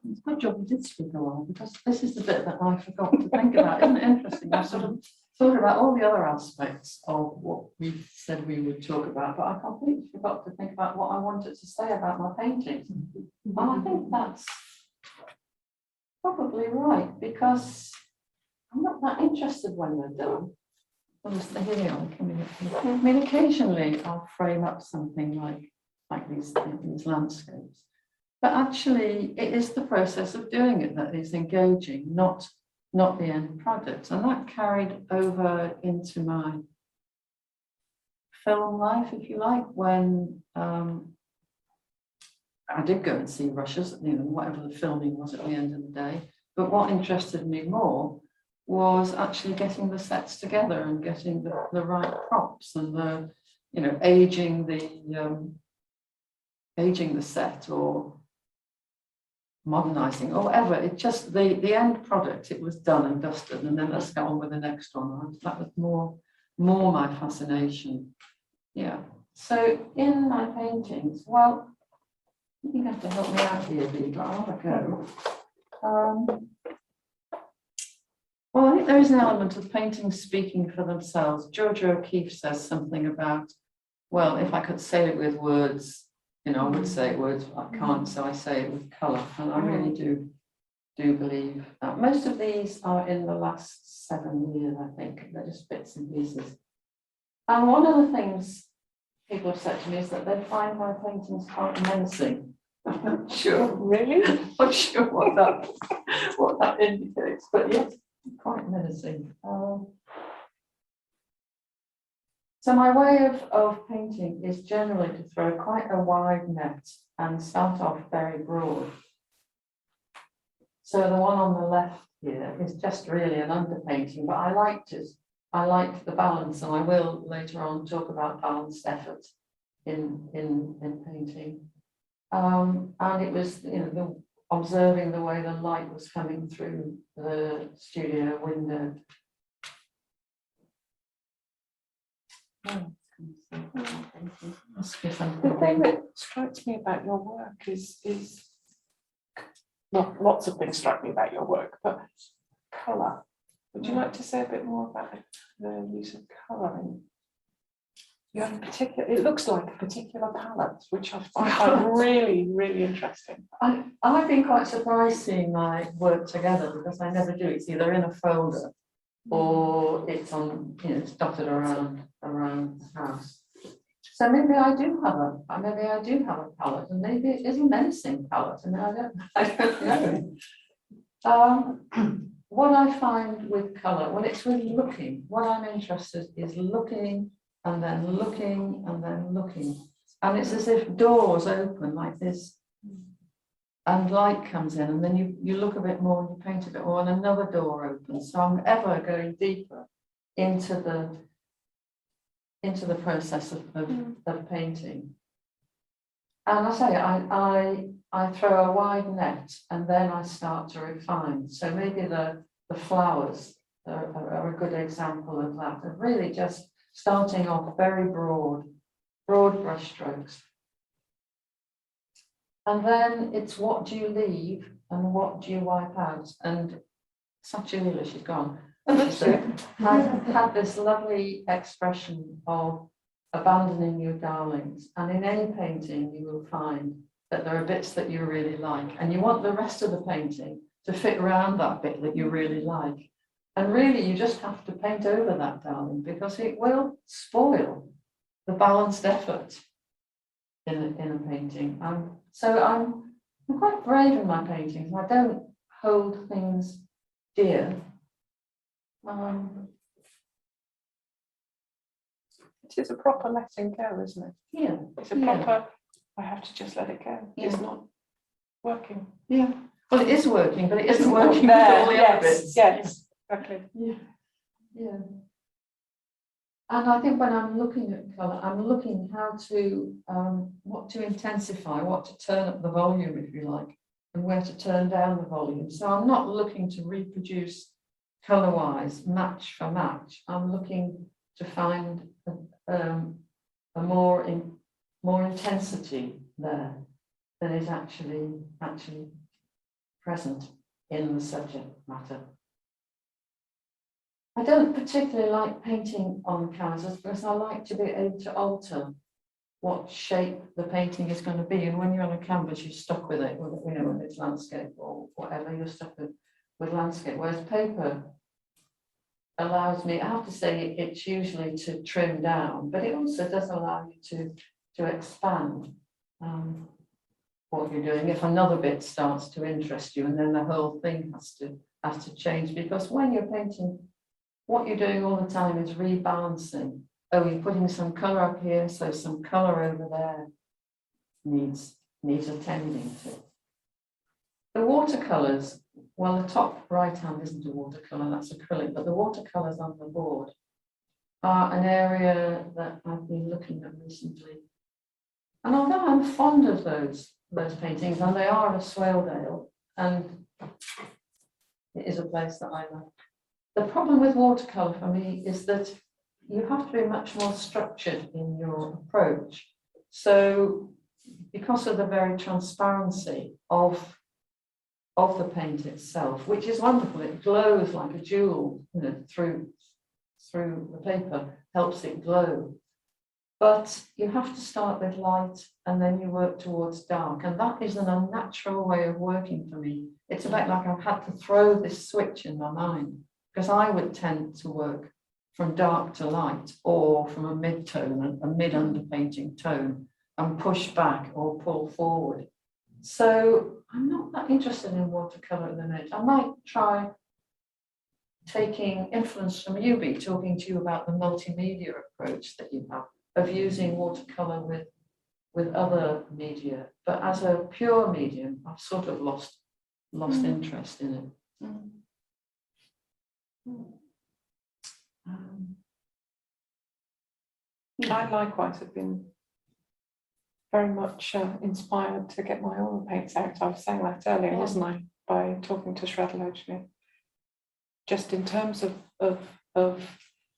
It's a good job you did speak a while, because this is the bit that I forgot to think about. Isn't it interesting? I sort of thought about all the other aspects of what we said we would talk about, but I completely forgot to think about what I wanted to say about my paintings. And I think that's probably right, because I'm not that interested when they're done. Here they are coming up. I mean, occasionally I'll frame up something like these landscapes. But actually, it is the process of doing it that is engaging, not the end product. And that carried over into my film life, if you like, when I did go and see rushes, whatever the filming was at the end of the day. But what interested me more was actually getting the sets together and getting the right props and aging the set or modernizing or whatever. It just the end product, it was done and dusted, and then let's go on with the next one. That was more my fascination. Yeah. So in my paintings, well, you think you have to help me out here, Bee, but I'll have a go. Well, I think there is an element of paintings speaking for themselves. Georgia O'Keeffe says something about, well, if I could say it with words, I would say it words, but I can't, so I say it with colour. And I really do believe that. Most of these are in the last 7 years, I think. They're just bits and pieces. And one of the things people have said to me is that they find my paintings quite menacing. I'm not sure, really? I'm not sure what that indicates, but yes, quite menacing. So my way of painting is generally to throw quite a wide net and start off very broad. So the one on the left here is just really an underpainting, but I liked it. I liked the balance, and I will later on talk about balanced effort in painting. And it was, observing the way the light was coming through the studio window. The thing that strikes me about your work is well, lots of things strike me about your work, but colour. Would you like to say a bit more about the use of colour? You have a particular, it looks like a particular palette, which I find really, really interesting. I've been quite surprised seeing my work together, because I never do. It's either in a folder or it's on, it's dotted around the house. So maybe I do have a palette, and maybe it is a menacing palette, and I don't know. What I find with colour, when it's with looking, what I'm interested is looking and then looking and then looking. And it's as if doors open like this and light comes in, and then you look a bit more and you paint a bit more and another door opens. So I'm ever going deeper into the process of painting. And I say I throw a wide net and then I start to refine. So maybe the flowers are a good example of that, of really just starting off very broad brush strokes. And then it's what do you leave and what do you wipe out? And Satchulila, she's gone. Had this lovely expression of abandoning your darlings. And in any painting, you will find that there are bits that you really like, and you want the rest of the painting to fit around that bit that you really like. And really, you just have to paint over that darling, because it will spoil the balanced effort in a painting. So I'm quite brave in my paintings. I don't hold things dear. It is a proper letting go, isn't it? Yeah. It's a proper, I have to just let it go. It's not working. Yeah. Well, it is working, but it isn't working with all the other bits. Yes, exactly. Yeah. And I think when I'm looking at colour, I'm looking how to, what to intensify, what to turn up the volume, if you like, and where to turn down the volume. So I'm not looking to reproduce colour-wise, match for match. I'm looking to find a more intensity there than is actually present in the subject matter. I don't particularly like painting on canvases because I like to be able to alter what shape the painting is going to be. And when you're on a canvas, you're stuck with it, when it's landscape or whatever, you're stuck with landscape. Whereas paper allows me, I have to say, it's usually to trim down, but it also does allow you to expand what you're doing. If another bit starts to interest you, and then the whole thing has to change, because when you're painting, what you're doing all the time is rebalancing. Oh, you're putting some colour up here, so some colour over there needs attending to. The watercolours, well, the top right hand isn't a watercolour, that's acrylic, but the watercolours on the board are an area that I've been looking at recently. And although I'm fond of those paintings, and they are a Swaledale, and it is a place that I love. The problem with watercolour for me is that you have to be much more structured in your approach. So because of the very transparency of the paint itself, which is wonderful, it glows like a jewel, through the paper, helps it glow. But you have to start with light and then you work towards dark. And that is an unnatural way of working for me. It's a bit like I've had to throw this switch in my mind, because I would tend to work from dark to light, or from a mid-tone, a mid-underpainting tone, and push back or pull forward. So I'm not that interested in watercolour at the minute. I might try taking influence from you, Bee, talking to you about the multimedia approach that you have, of using watercolour with other media. But as a pure medium, I've sort of lost interest in it. I likewise have been very much inspired to get my oil paints out. I was saying that earlier, wasn't I, by talking to Shraddhalocani. Just in terms of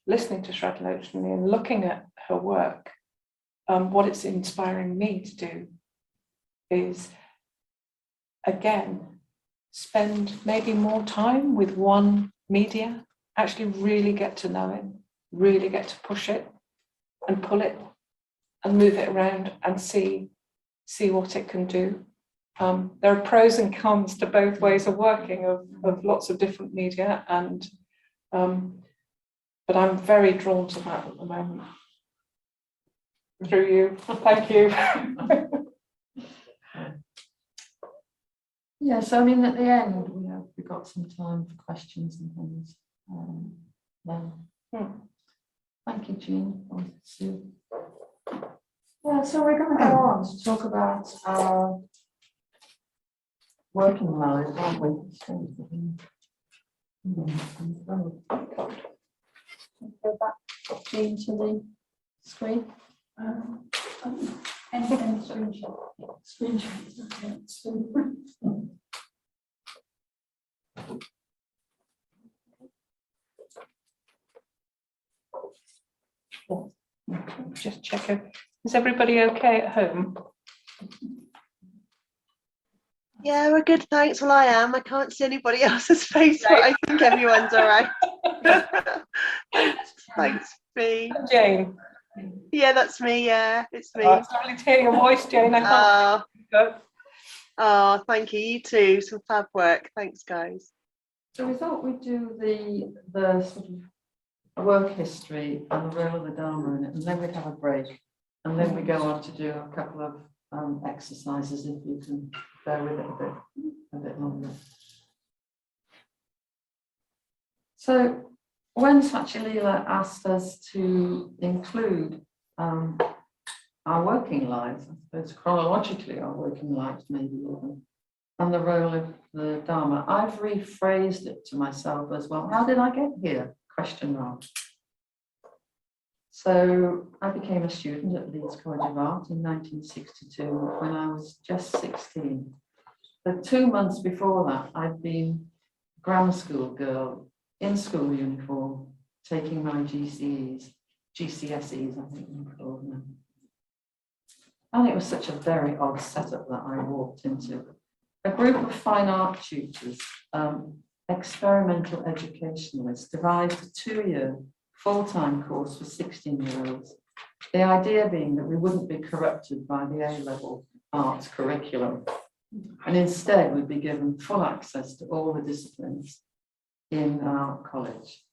listening to Shraddhalocani and looking at her work, what it's inspiring me to do is, again, spend maybe more time with one media, actually really get to know it, really get to push it and pull it and move it around and see what it can do. There are pros and cons to both ways of working, of lots of different media, and But I'm very drawn to that at the moment. Through you, thank you. Yeah, so I mean, at the end, we've got some time for questions and things. Thank you, Jean. Yeah, so we're going to go on to talk about our working lives, aren't we? Go back, Jean, to the screen. And screenshot. Just checking. Is everybody okay at home? Yeah, we're good, thanks. Well, I am. I can't see anybody else's face, but I think everyone's all right. Thanks, Bee. Jane. Yeah, that's me. Yeah, it's me. Oh, it's lovely to hear your voice, Jane. I can't. Oh, thank you. You too. Some fab work. Thanks, guys. So we thought we'd do the sort of work history and the role of the Dharma in it, and then we'd have a break, and then we go on to do a couple of exercises if you can bear with it a bit longer. So when Satyalila asked us to include our working lives, I suppose chronologically our working lives maybe even, and the role of the Dharma, I've rephrased it to myself as well. How did I get here? Question mark. So I became a student at Leeds School of Art in 1962 when I was just 16. But 2 months before that, I'd been a grammar school girl in school uniform, taking my GCSEs, I think they're called now. And it was such a very odd setup that I walked into. A group of fine art tutors, experimental educationalists, devised a 2-year full-time course for 16-year-olds. The idea being that we wouldn't be corrupted by the A-level arts curriculum, and instead we'd be given full access to all the disciplines in our college.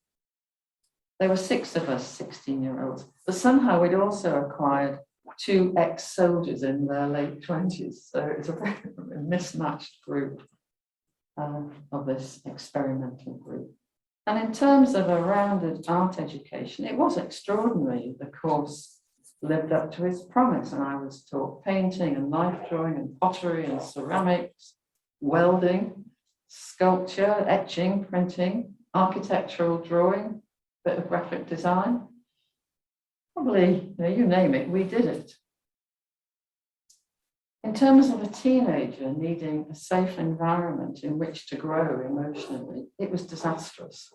There were 6 of us, 16-year-olds, but somehow we'd also acquired 2 ex-soldiers in their late 20s, so it's a very mismatched group of this experimental group. And in terms of a rounded art education, it was extraordinary. The course lived up to its promise, and I was taught painting and knife drawing and pottery and ceramics, welding, sculpture, etching, printing, architectural drawing, bit of graphic design. Probably, you name it, we did it. In terms of a teenager needing a safe environment in which to grow emotionally, it was disastrous.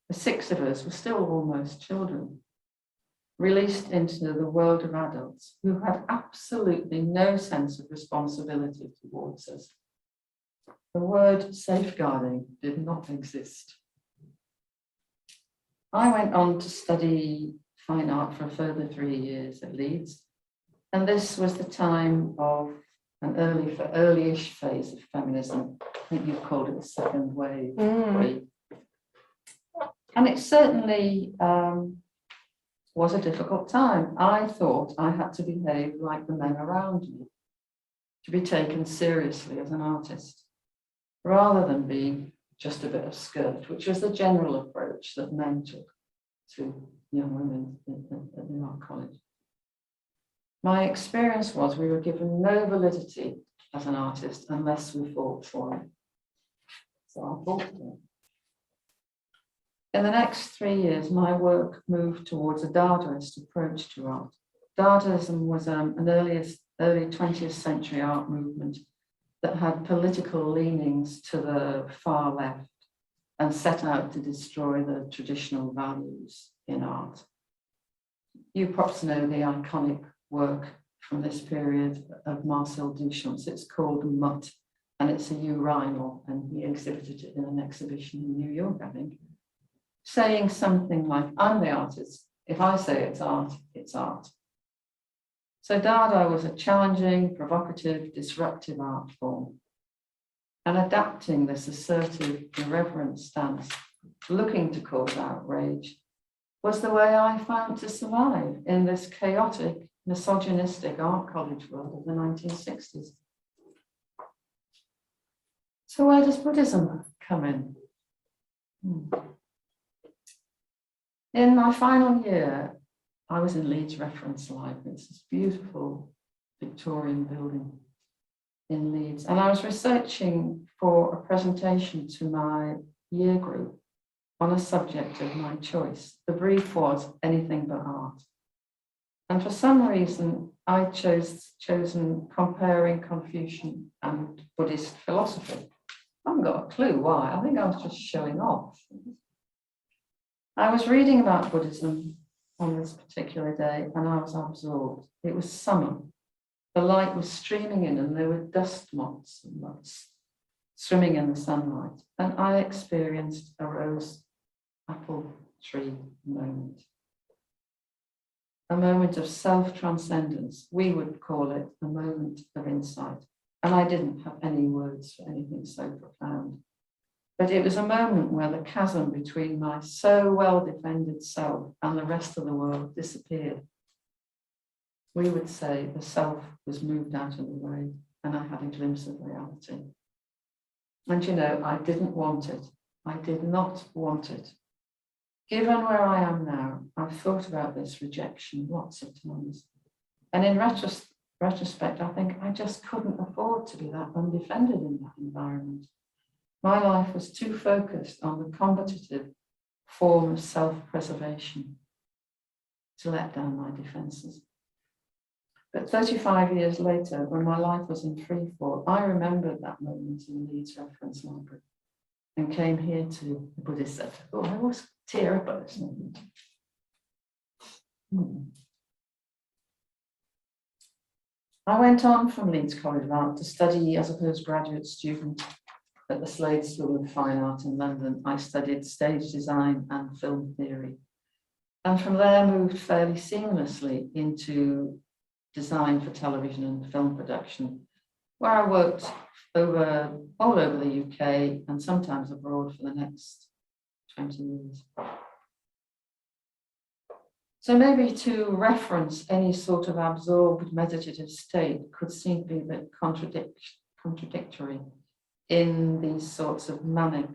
The 6 of us were still almost children, released into the world of adults who had absolutely no sense of responsibility towards us. The word safeguarding did not exist. I went on to study fine art for a further 3 years at Leeds, and this was the time of an early-ish phase of feminism. I think you've called it the second wave. And it certainly was a difficult time. I thought I had to behave like the men around me to be taken seriously as an artist, rather than being just a bit of skirt, which was the general approach that men took to young women at the art college. My experience was we were given no validity as an artist unless we fought for it. So I fought for it. In the next 3 years, my work moved towards a Dadaist approach to art. Dadaism was an early 20th century art movement that had political leanings to the far left and set out to destroy the traditional values in art. You perhaps know the iconic work from this period of Marcel Duchamp's. It's called Mutt, and it's a urinal, and he exhibited it in an exhibition in New York, I think, saying something like, I'm the artist. If I say it's art, it's art. So Dada was a challenging, provocative, disruptive art form. And adapting this assertive, irreverent stance looking to cause outrage, was the way I found to survive in this chaotic, misogynistic art college world of the 1960s. So where does Buddhism come in? In my final year, I was in Leeds Reference Library. It's this beautiful Victorian building in Leeds. And I was researching for a presentation to my year group on a subject of my choice. The brief was anything but art. And for some reason, I chosen comparing Confucian and Buddhist philosophy. I haven't got a clue why. I think I was just showing off. I was reading about Buddhism on this particular day and I was absorbed. It was summer. The light was streaming in and there were dust motes and motes swimming in the sunlight. And I experienced a rose apple tree moment. A moment of self-transcendence. We would call it a moment of insight. And I didn't have any words for anything so profound. But it was a moment where the chasm between my so well-defended self and the rest of the world disappeared. We would say the self was moved out of the way and I had a glimpse of reality. And you know, I didn't want it. I did not want it. Given where I am now, I've thought about this rejection lots of times. And in retrospect, I think I just couldn't afford to be that undefended in that environment. My life was too focused on the combative form of self-preservation to let down my defenses. But 35 years later, when my life was in free fall, I remembered that moment in the Leeds Reference Library and came here to the Buddhist Center. Oh, I always tear up at this moment. I went on from Leeds College of Art to study as a postgraduate student at the Leeds School of Art in London. I studied stage design and film theory. And from there moved fairly seamlessly into design for television and film production, where I worked all over the UK and sometimes abroad for the next 20 years. So maybe to reference any sort of absorbed meditative state could seem to be a bit contradictory in these sorts of manic,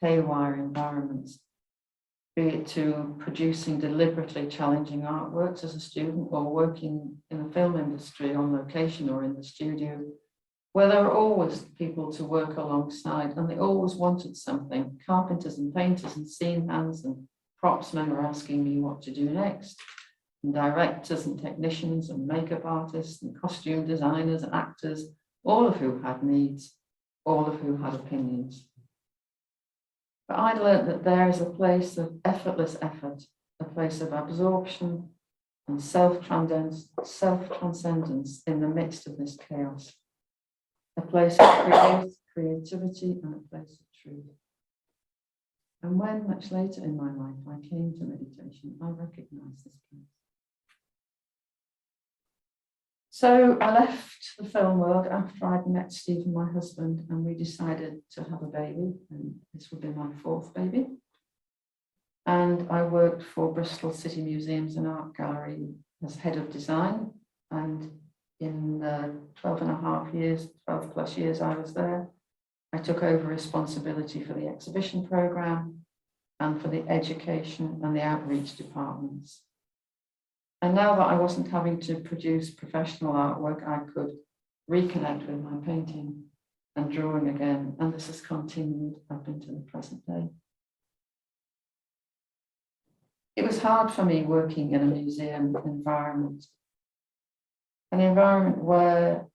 haywire environments, be it to producing deliberately challenging artworks as a student or working in the film industry on location or in the studio, where there were always people to work alongside and they always wanted something. Carpenters and painters and scene hands and propsmen were asking me what to do next. And directors and technicians and makeup artists and costume designers and actors, all of who had needs, all of who had opinions. But I learned that there is a place of effortless effort, a place of absorption and self-transcendence in the midst of this chaos, a place of creativity and a place of truth. And when much later in my life I came to meditation, I recognized this place. So I left the film world after I'd met Stephen, my husband, and we decided to have a baby, and this would be my fourth baby. And I worked for Bristol City Museums and Art Gallery as head of design. And in the 12 plus years I was there, I took over responsibility for the exhibition program and for the education and the outreach departments. And now that I wasn't having to produce professional artwork, I could reconnect with my painting and drawing again. And this has continued up into the present day. It was hard for me working in a museum environment, an environment where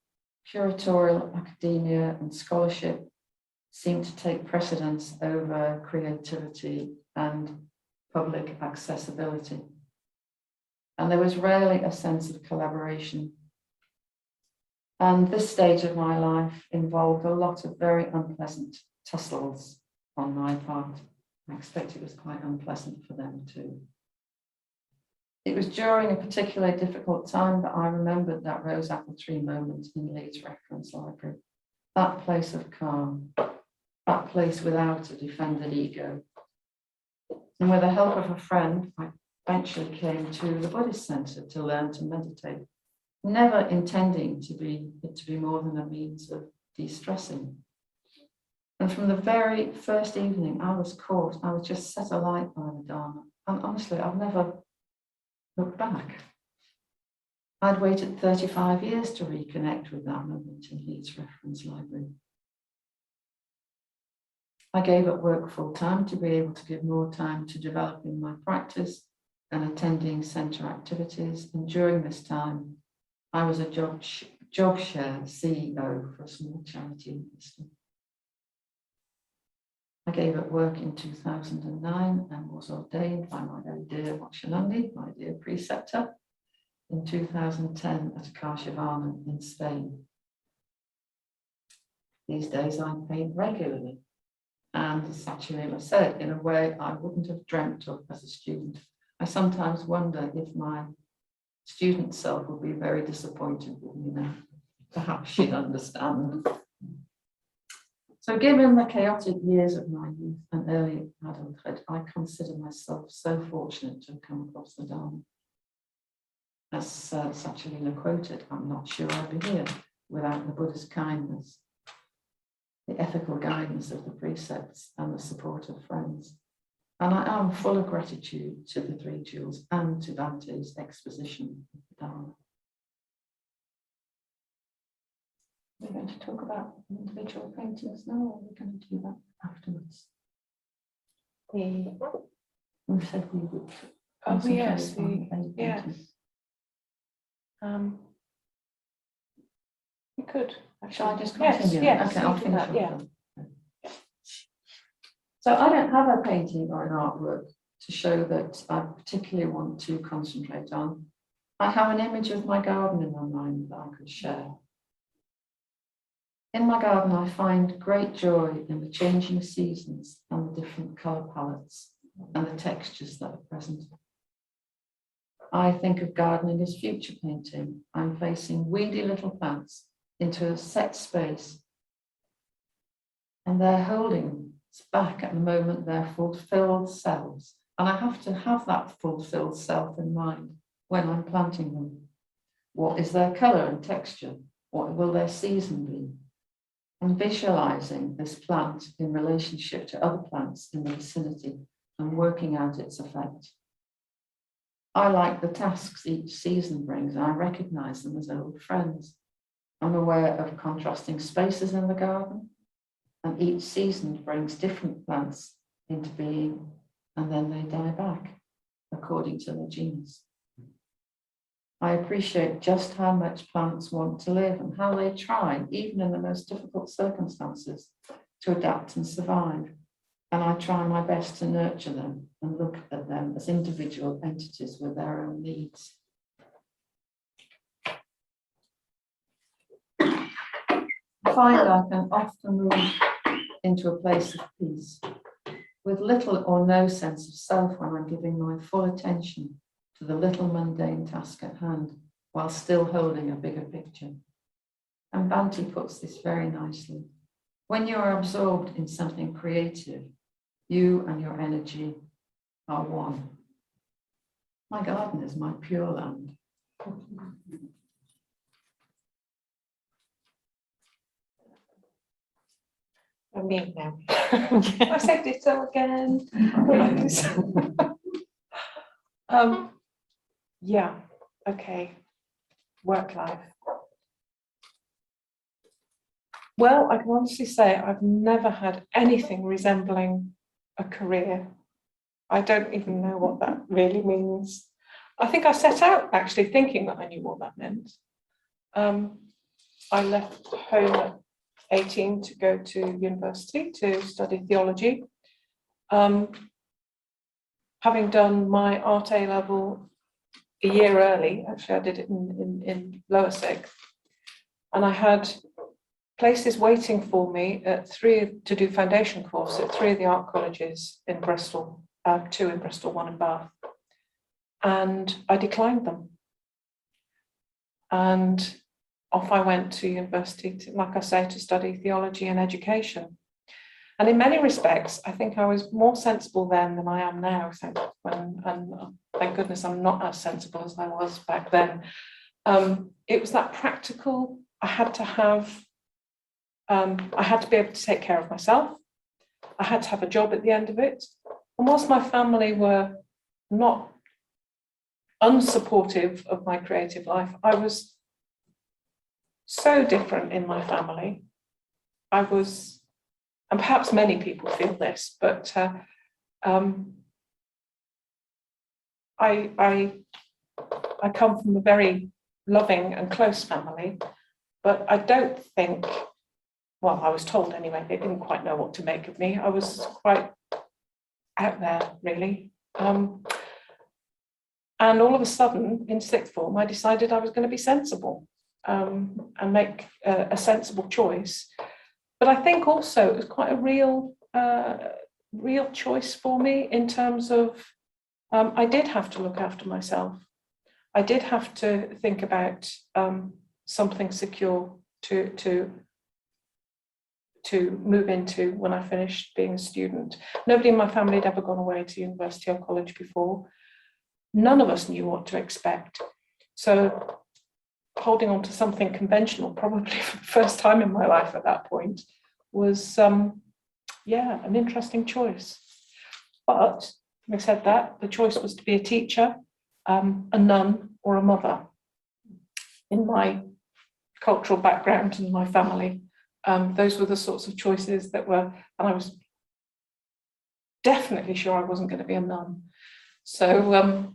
curatorial academia and scholarship seemed to take precedence over creativity and public accessibility. And there was rarely a sense of collaboration. And this stage of my life involved a lot of very unpleasant tussles on my part. I expect it was quite unpleasant for them too. It was during a particularly difficult time that I remembered that rose apple tree moment in Leeds Reference Library, that place of calm, that place without a defended ego, And with the help of a friend, I eventually came to the Buddhist center to learn to meditate, never intending it to be more than a means of de-stressing. And from the very first evening I was caught, I was just set alight by the Dharma. And honestly, I've never looked back. I'd waited 35 years to reconnect with that moment in Leeds Reference Library. I gave up work full time to be able to give more time to developing my practice and attending centre activities. And during this time, I was a job share CEO for a small charity in Bristol. I gave up work in 2009 and was ordained by my very dear Shraddhalocani, my dear preceptor, in 2010 at Caershivana in Spain. These days I paint regularly, and as Shraddhalocani said, in a way I wouldn't have dreamt of as a student. I sometimes wonder if my student self would be very disappointed with me now. Perhaps she'd understand. So given the chaotic years of my youth and early adulthood, I consider myself so fortunate to have come across the Dharma. As Shraddhalocani quoted, I'm not sure I'd be here without the Buddha's kindness, the ethical guidance of the precepts and the support of friends. And I am full of gratitude to the Three Jewels and to Dante's exposition of the Dharma. We're going to talk about individual paintings now, or we're going to do that afterwards? We said we would. Oh, yes, concentrate on eight yes. paintings. We could. Shall I just Yes, continue? yes, Okay, you I'll do finish that, up yeah. then. So I don't have a painting or an artwork to show that I particularly want to concentrate on. I have an image of my garden in my mind that I could share. In my garden, I find great joy in the changing seasons and the different colour palettes and the textures that are present. I think of gardening as future painting. I'm placing weedy little plants into a set space, and they're holding back at the moment their fulfilled selves. And I have to have that fulfilled self in mind when I'm planting them. What is their colour and texture? What will their season be? And visualising this plant in relationship to other plants in the vicinity and working out its effect. I like the tasks each season brings, and I recognise them as old friends. I'm aware of contrasting spaces in the garden, and each season brings different plants into being, and then they die back according to their genes. I appreciate just how much plants want to live and how they try, even in the most difficult circumstances, to adapt and survive. And I try my best to nurture them and look at them as individual entities with their own needs. I find I can often move into a place of peace, with little or no sense of self when I'm giving my full attention to the little mundane task at hand, while still holding a bigger picture. And Bhante puts this very nicely. When you are absorbed in something creative, you and your energy are one. My garden is my pure land. I'm mute now. I said it so again. Yeah, okay. Work life. Well, I can honestly say I've never had anything resembling a career. I don't even know what that really means. I think I set out actually thinking that I knew what that meant. I left home at 18 to go to university to study theology. Having done my Art A level a year early, actually I did it in lower sixth, and I had places waiting for me at to do foundation course at 3 of the art colleges in Bristol, 2 in Bristol, 1 in Bath, and I declined them. And off I went to university, like I say, to study theology and education. And in many respects, I think I was more sensible then than I am now. And thank goodness I'm not as sensible as I was back then. It was that practical. I had to be able to take care of myself. I had to have a job at the end of it. And whilst my family were not unsupportive of my creative life, I was so different in my family. And perhaps many people feel this, but I come from a very loving and close family, but I don't think, well, I was told anyway, they didn't quite know what to make of me. I was quite out there, really. And all of a sudden, in sixth form, I decided I was going to be sensible and make a sensible choice. But I think also it was quite a real choice for me in terms of I did have to look after myself. I did have to think about something secure to move into when I finished being a student. Nobody in my family had ever gone away to university or college before. None of us knew what to expect. So holding on to something conventional, probably for the first time in my life at that point, was, an interesting choice. But having said that, the choice was to be a teacher, a nun, or a mother. In my cultural background and my family, those were the sorts of choices that were, and I was definitely sure I wasn't going to be a nun. So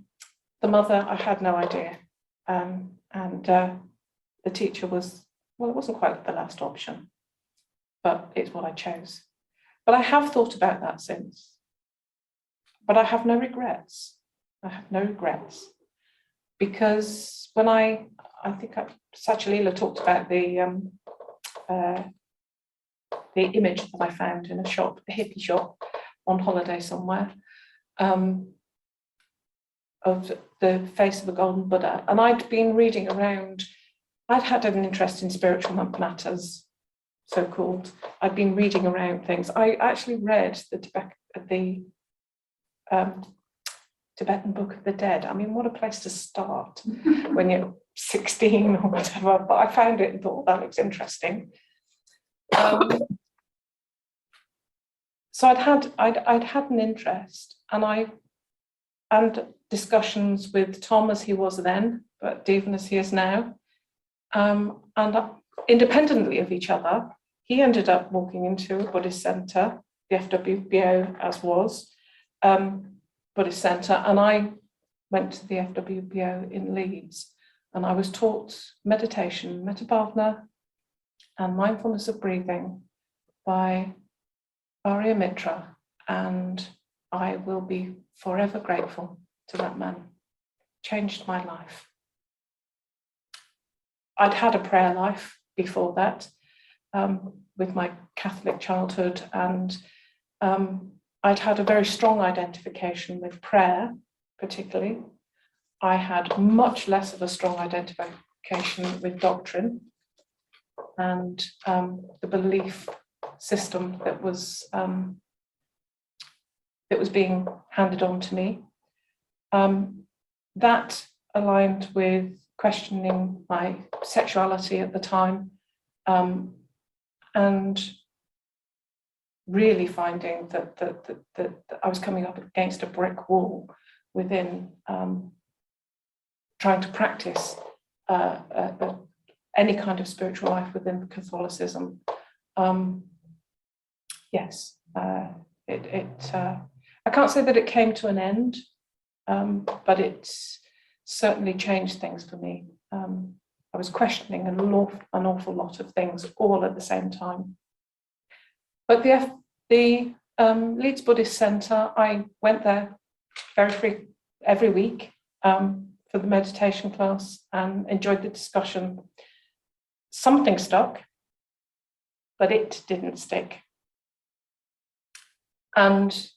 the mother, I had no idea. And the teacher was, well, it wasn't quite the last option, but it's what I chose. But I have thought about that since. But I have no regrets. I have no regrets. Because when I think Sachalila talked about the image that I found in a shop, a hippie shop, on holiday somewhere, of the face of a golden Buddha. And I'd been reading around, I'd had an interest in spiritual matters, so-called. I'd been reading around things. I actually read the Tibetan Book of the Dead. I mean, what a place to start when you're 16 or whatever. But I found it and thought, that looks interesting. So I'd had an interest, and discussions with Tom as he was then, but Devan as he is now, and independently of each other. He ended up walking into a Buddhist centre, the FWBO as was, Buddhist centre, and I went to the FWBO in Leeds, and I was taught meditation, Metabhavana, and mindfulness of breathing by Arya Mitra, and I will be forever grateful to that man. Changed my life. I'd had a prayer life before that, with my Catholic childhood, and I'd had a very strong identification with prayer, particularly. I had much less of a strong identification with doctrine and the belief system that was being handed on to me. That aligned with questioning my sexuality at the time, and really finding that I was coming up against a brick wall within trying to practice any kind of spiritual life within Catholicism. Yes, I can't say that it came to an end, but it certainly changed things for me. I was questioning an awful lot of things all at the same time. But the Leeds Buddhist Centre, I went there every week for the meditation class and enjoyed the discussion. Something stuck, but it didn't stick. And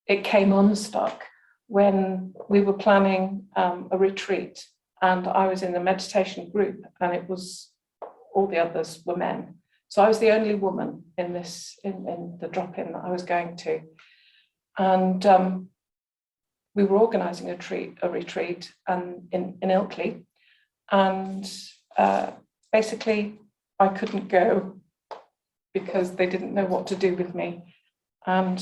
it came unstuck when we were planning a retreat, and I was in the meditation group, and it was all the others were men, So I was the only woman in the drop-in that I was going to. And we were organising a retreat in Ilkley. And basically I couldn't go because they didn't know what to do with me. And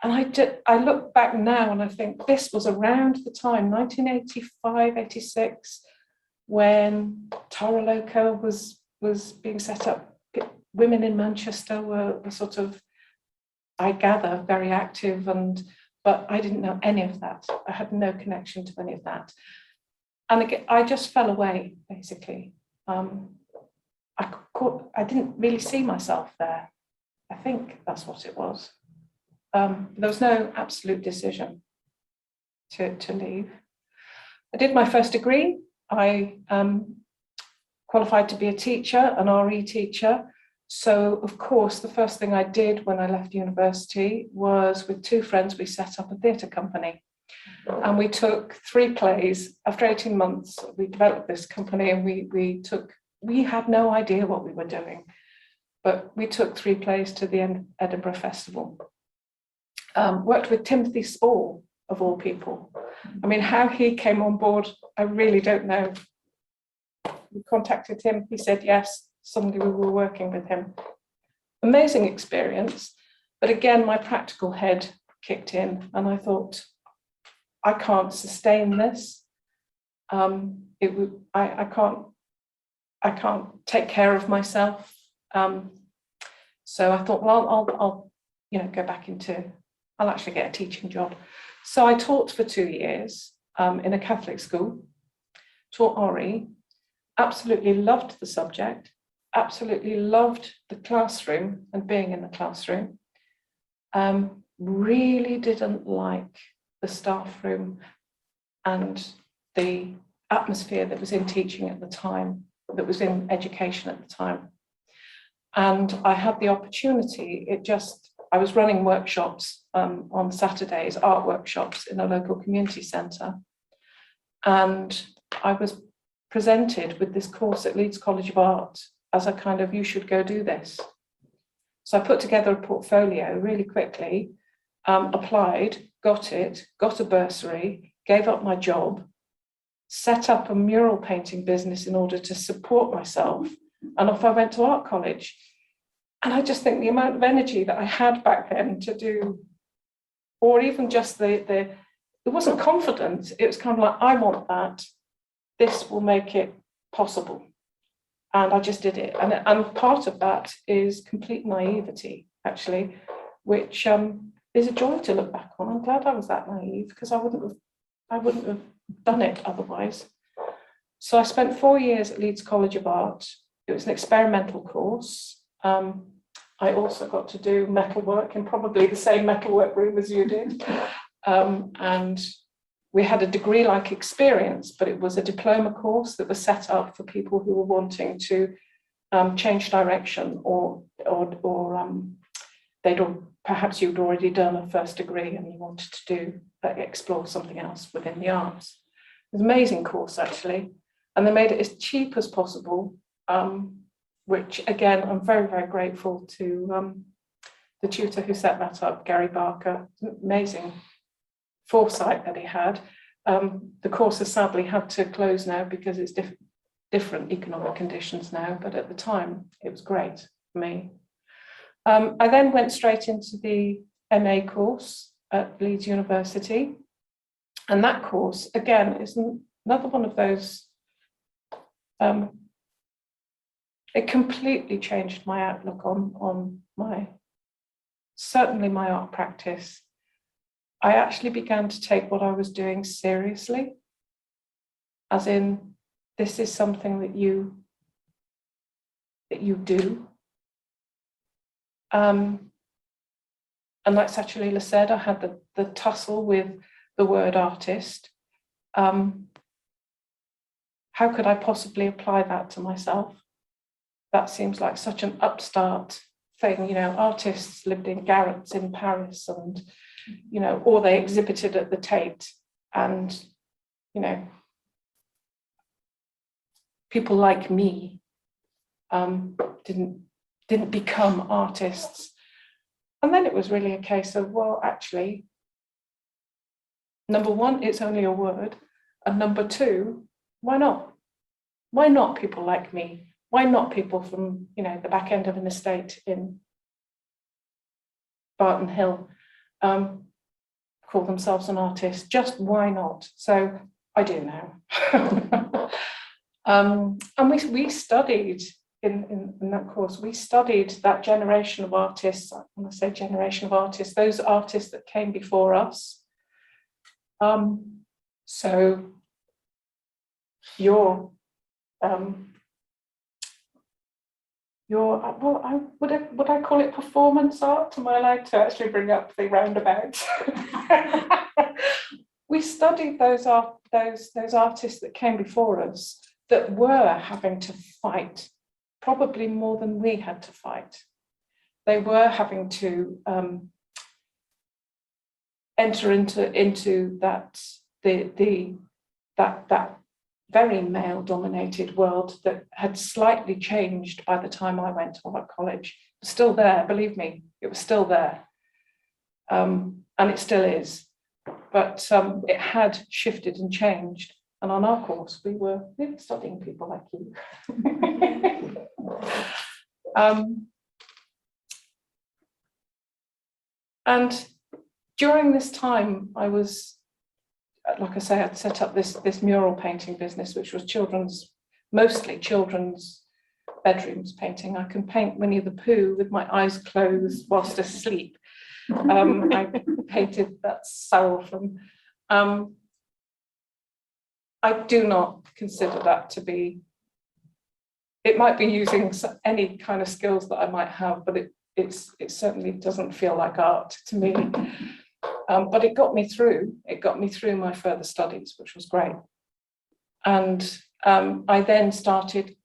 I look back now and I think this was around the time, 1985, 86, when Tara was being set up. Women in Manchester were sort of, I gather, very active, but I didn't know any of that. I had no connection to any of that. And again, I just fell away, basically. I didn't really see myself there. I think that's what it was. There was no absolute decision to leave. I did my first degree. I qualified to be a teacher, an RE teacher. So, of course, the first thing I did when I left university was, with two friends, we set up a theatre company. And we took 3 plays. After 18 months, we developed this company, and we had no idea what we were doing. But we took 3 plays to the Edinburgh Festival. Worked with Timothy Spall, of all people. I mean, how he came on board, I really don't know. We contacted him, he said yes, suddenly we were working with him. Amazing experience, but again, my practical head kicked in, and I thought, I can't sustain this. I can't take care of myself. So I thought, well, I'll go back I'll actually get a teaching job. So I taught for 2 years in a Catholic school, taught RE, absolutely loved the subject, absolutely loved the classroom and being in the classroom. Really didn't like the staff room and the atmosphere that was in teaching at the time, that was in education at the time. And I had the opportunity, I was running workshops on Saturdays, art workshops in a local community centre. And I was presented with this course at Leeds College of Art as a kind of, you should go do this. So I put together a portfolio really quickly, applied, got a bursary, gave up my job, set up a mural painting business in order to support myself, and off I went to art college. And I just think the amount of energy that I had back then to do, or even just it wasn't confident, it was kind of like, I want that, this will make it possible. And I just did it. And part of that is complete naivety, actually, which is a joy to look back on. I'm glad I was that naive, because I wouldn't have done it otherwise. So I spent 4 years at Leeds College of Art. It was an experimental course. I also got to do metalwork in probably the same metalwork room as you did. And we had a degree-like experience, but it was a diploma course that was set up for people who were wanting to change direction, or perhaps you'd already done a first degree and you wanted to explore something else within the arts. It was an amazing course, actually, and they made it as cheap as possible, which again, I'm very, very grateful to the tutor who set that up, Gary Barker. Amazing foresight that he had. The course has sadly had to close now because it's different economic conditions now, but at the time it was great for me. I then went straight into the MA course at Leeds University, and that course again is another one of those, it completely changed my outlook on certainly my art practice. I actually began to take what I was doing seriously, as in, this is something that you do. And like Shraddhalocani said, I had the tussle with the word artist. How could I possibly apply that to myself? That seems like such an upstart thing, artists lived in garrets in Paris, and or they exhibited at the Tate, and people like me didn't didn't become artists. And then it was really a case of, well, actually, number one, it's only a word. And number two, why not? Why not people like me? Why not people from, you know, the back end of an estate in Barton Hill call themselves an artist? Just why not? So I do now. And we studied in that course, we studied that generation of artists. When I say generation of artists, those artists that came before us. So your well, would I call it performance art? Am I allowed to actually bring up the roundabout? We studied those artists that came before us that were having to fight, probably more than we had to fight. They were having to enter into that that very male-dominated world that had slightly changed by the time I went to art college. It was still there, believe me, it was still there. And it still is. But it had shifted and changed. And on our course, we were studying people like you. And during this time, I was, like I say, I'd set up this mural painting business, which was mostly children's bedrooms painting. I can paint Winnie the Pooh with my eyes closed whilst asleep. I painted that seraphim. I do not consider that to be, it might be using any kind of skills that I might have, but it certainly doesn't feel like art to me. But it got me through my further studies, which was great. And I then started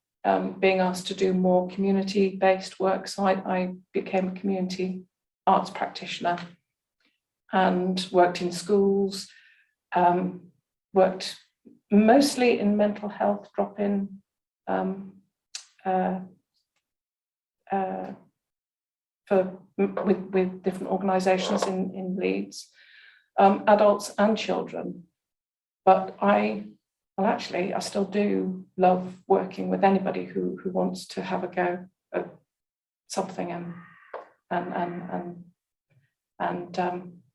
being asked to do more community-based work. So I became a community arts practitioner and worked in schools, worked mostly in mental health drop-in with different organisations in Leeds, adults and children. But I still do love working with anybody who wants to have a go at something and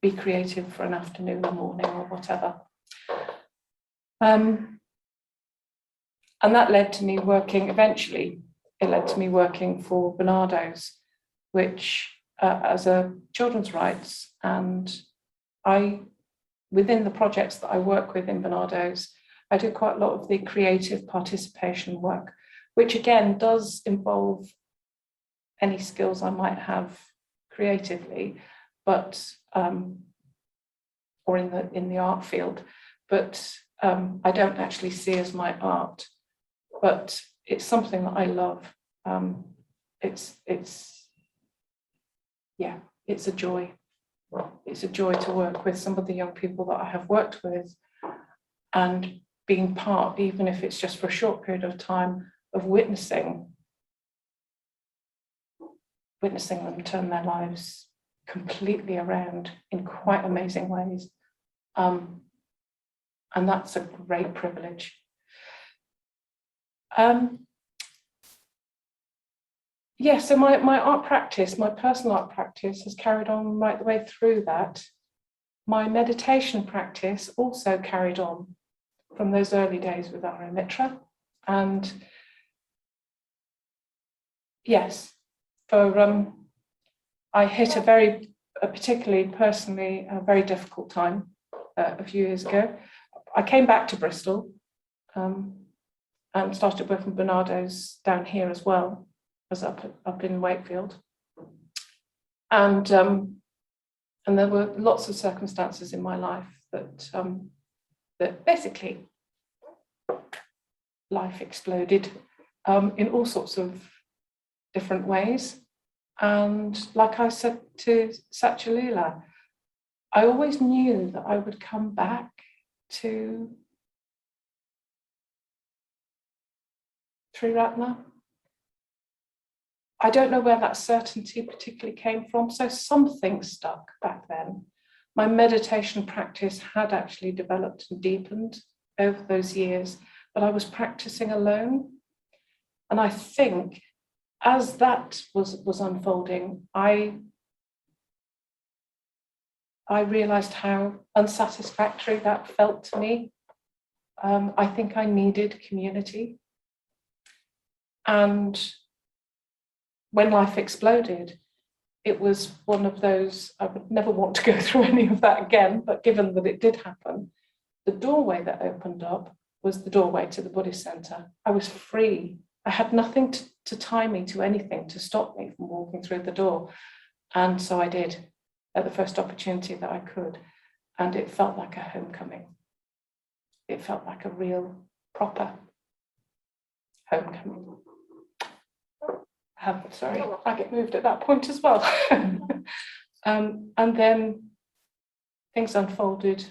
be creative for an afternoon or morning or whatever. And that led to me working, eventually, it led to me working for Barnardo's, which as a children's rights, and within the projects that I work with in Barnardo's, I do quite a lot of the creative participation work, which again does involve any skills I might have creatively, but or in the art field, but I don't actually see as my art, but it's something that I love. It's a joy. It's a joy to work with some of the young people that I have worked with and being part, even if it's just for a short period of time, of witnessing them turn their lives completely around in quite amazing ways. And that's a great privilege. So my art practice, my personal art practice has carried on right the way through that. My meditation practice also carried on from those early days with Ara Mitra. And yes, I hit a particularly personally a very difficult time a few years ago. I came back to Bristol and started working with Barnardo's down here as well as up in Wakefield. And there were lots of circumstances in my life that basically life exploded in all sorts of different ways. And like I said to Satchalila, I always knew that I would come back to Triratna. I don't know where that certainty particularly came from. So something stuck back then. My meditation practice had actually developed and deepened over those years, but I was practicing alone. And I think as that was unfolding, I realized how unsatisfactory that felt to me. I think I needed community. And when life exploded, it was one of those, I would never want to go through any of that again, but given that it did happen, the doorway that opened up was the doorway to the Buddhist center. I was free. I had nothing to tie me to anything to stop me from walking through the door. And so I did at the first opportunity that I could. And it felt like a homecoming. It felt like a real, proper homecoming. Sorry, I get moved at that point as well. And then things unfolded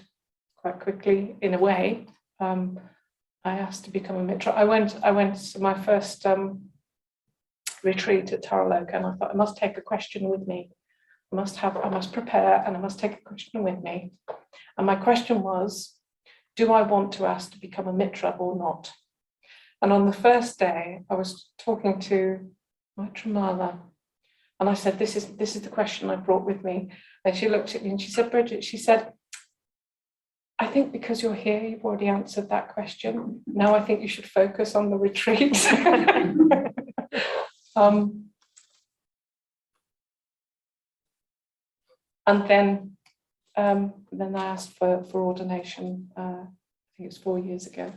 quite quickly in a way. I asked to become a mitra. I went to my first retreat at Taraloka, and I thought I must take a question with me. I must prepare, and I must take a question with me. And my question was, do I want to ask to become a mitra or not? And on the first day, I was talking to my Tramala, and I said, this is the question I brought with me. And she looked at me and she said, Bridget, she said, I think because you're here, you've already answered that question. Now I think you should focus on the retreat. And then I asked for ordination. I think it was 4 years ago,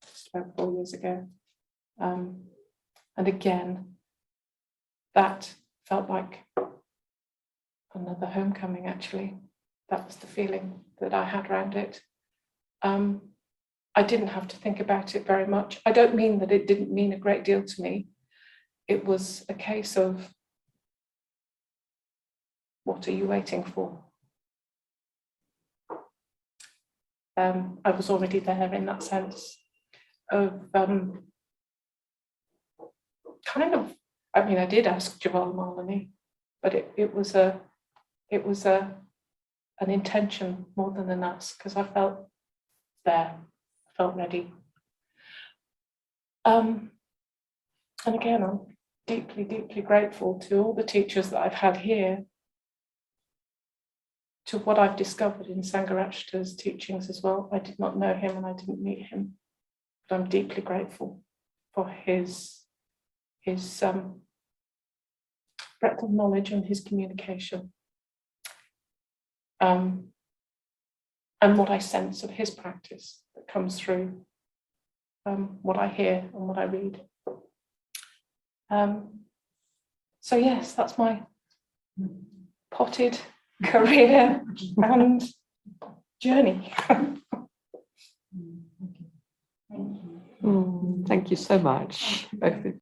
just about 4 years ago. And again, that felt like another homecoming, actually. That was the feeling that I had around it. I didn't have to think about it very much. I don't mean that it didn't mean a great deal to me. It was a case of, what are you waiting for? I was already there in that sense of kind of, I mean, I did ask Shraddhalocani, but it was an intention more than an ask, because I felt there, I felt ready. And again, I'm deeply, deeply grateful to all the teachers that I've had here, to what I've discovered in Sangharakshita's teachings as well. I did not know him and I didn't meet him, but I'm deeply grateful for his breadth of knowledge and his communication. And what I sense of his practice that comes through what I hear and what I read. So yes, that's my potted career and journey. Thank you so much, both of you.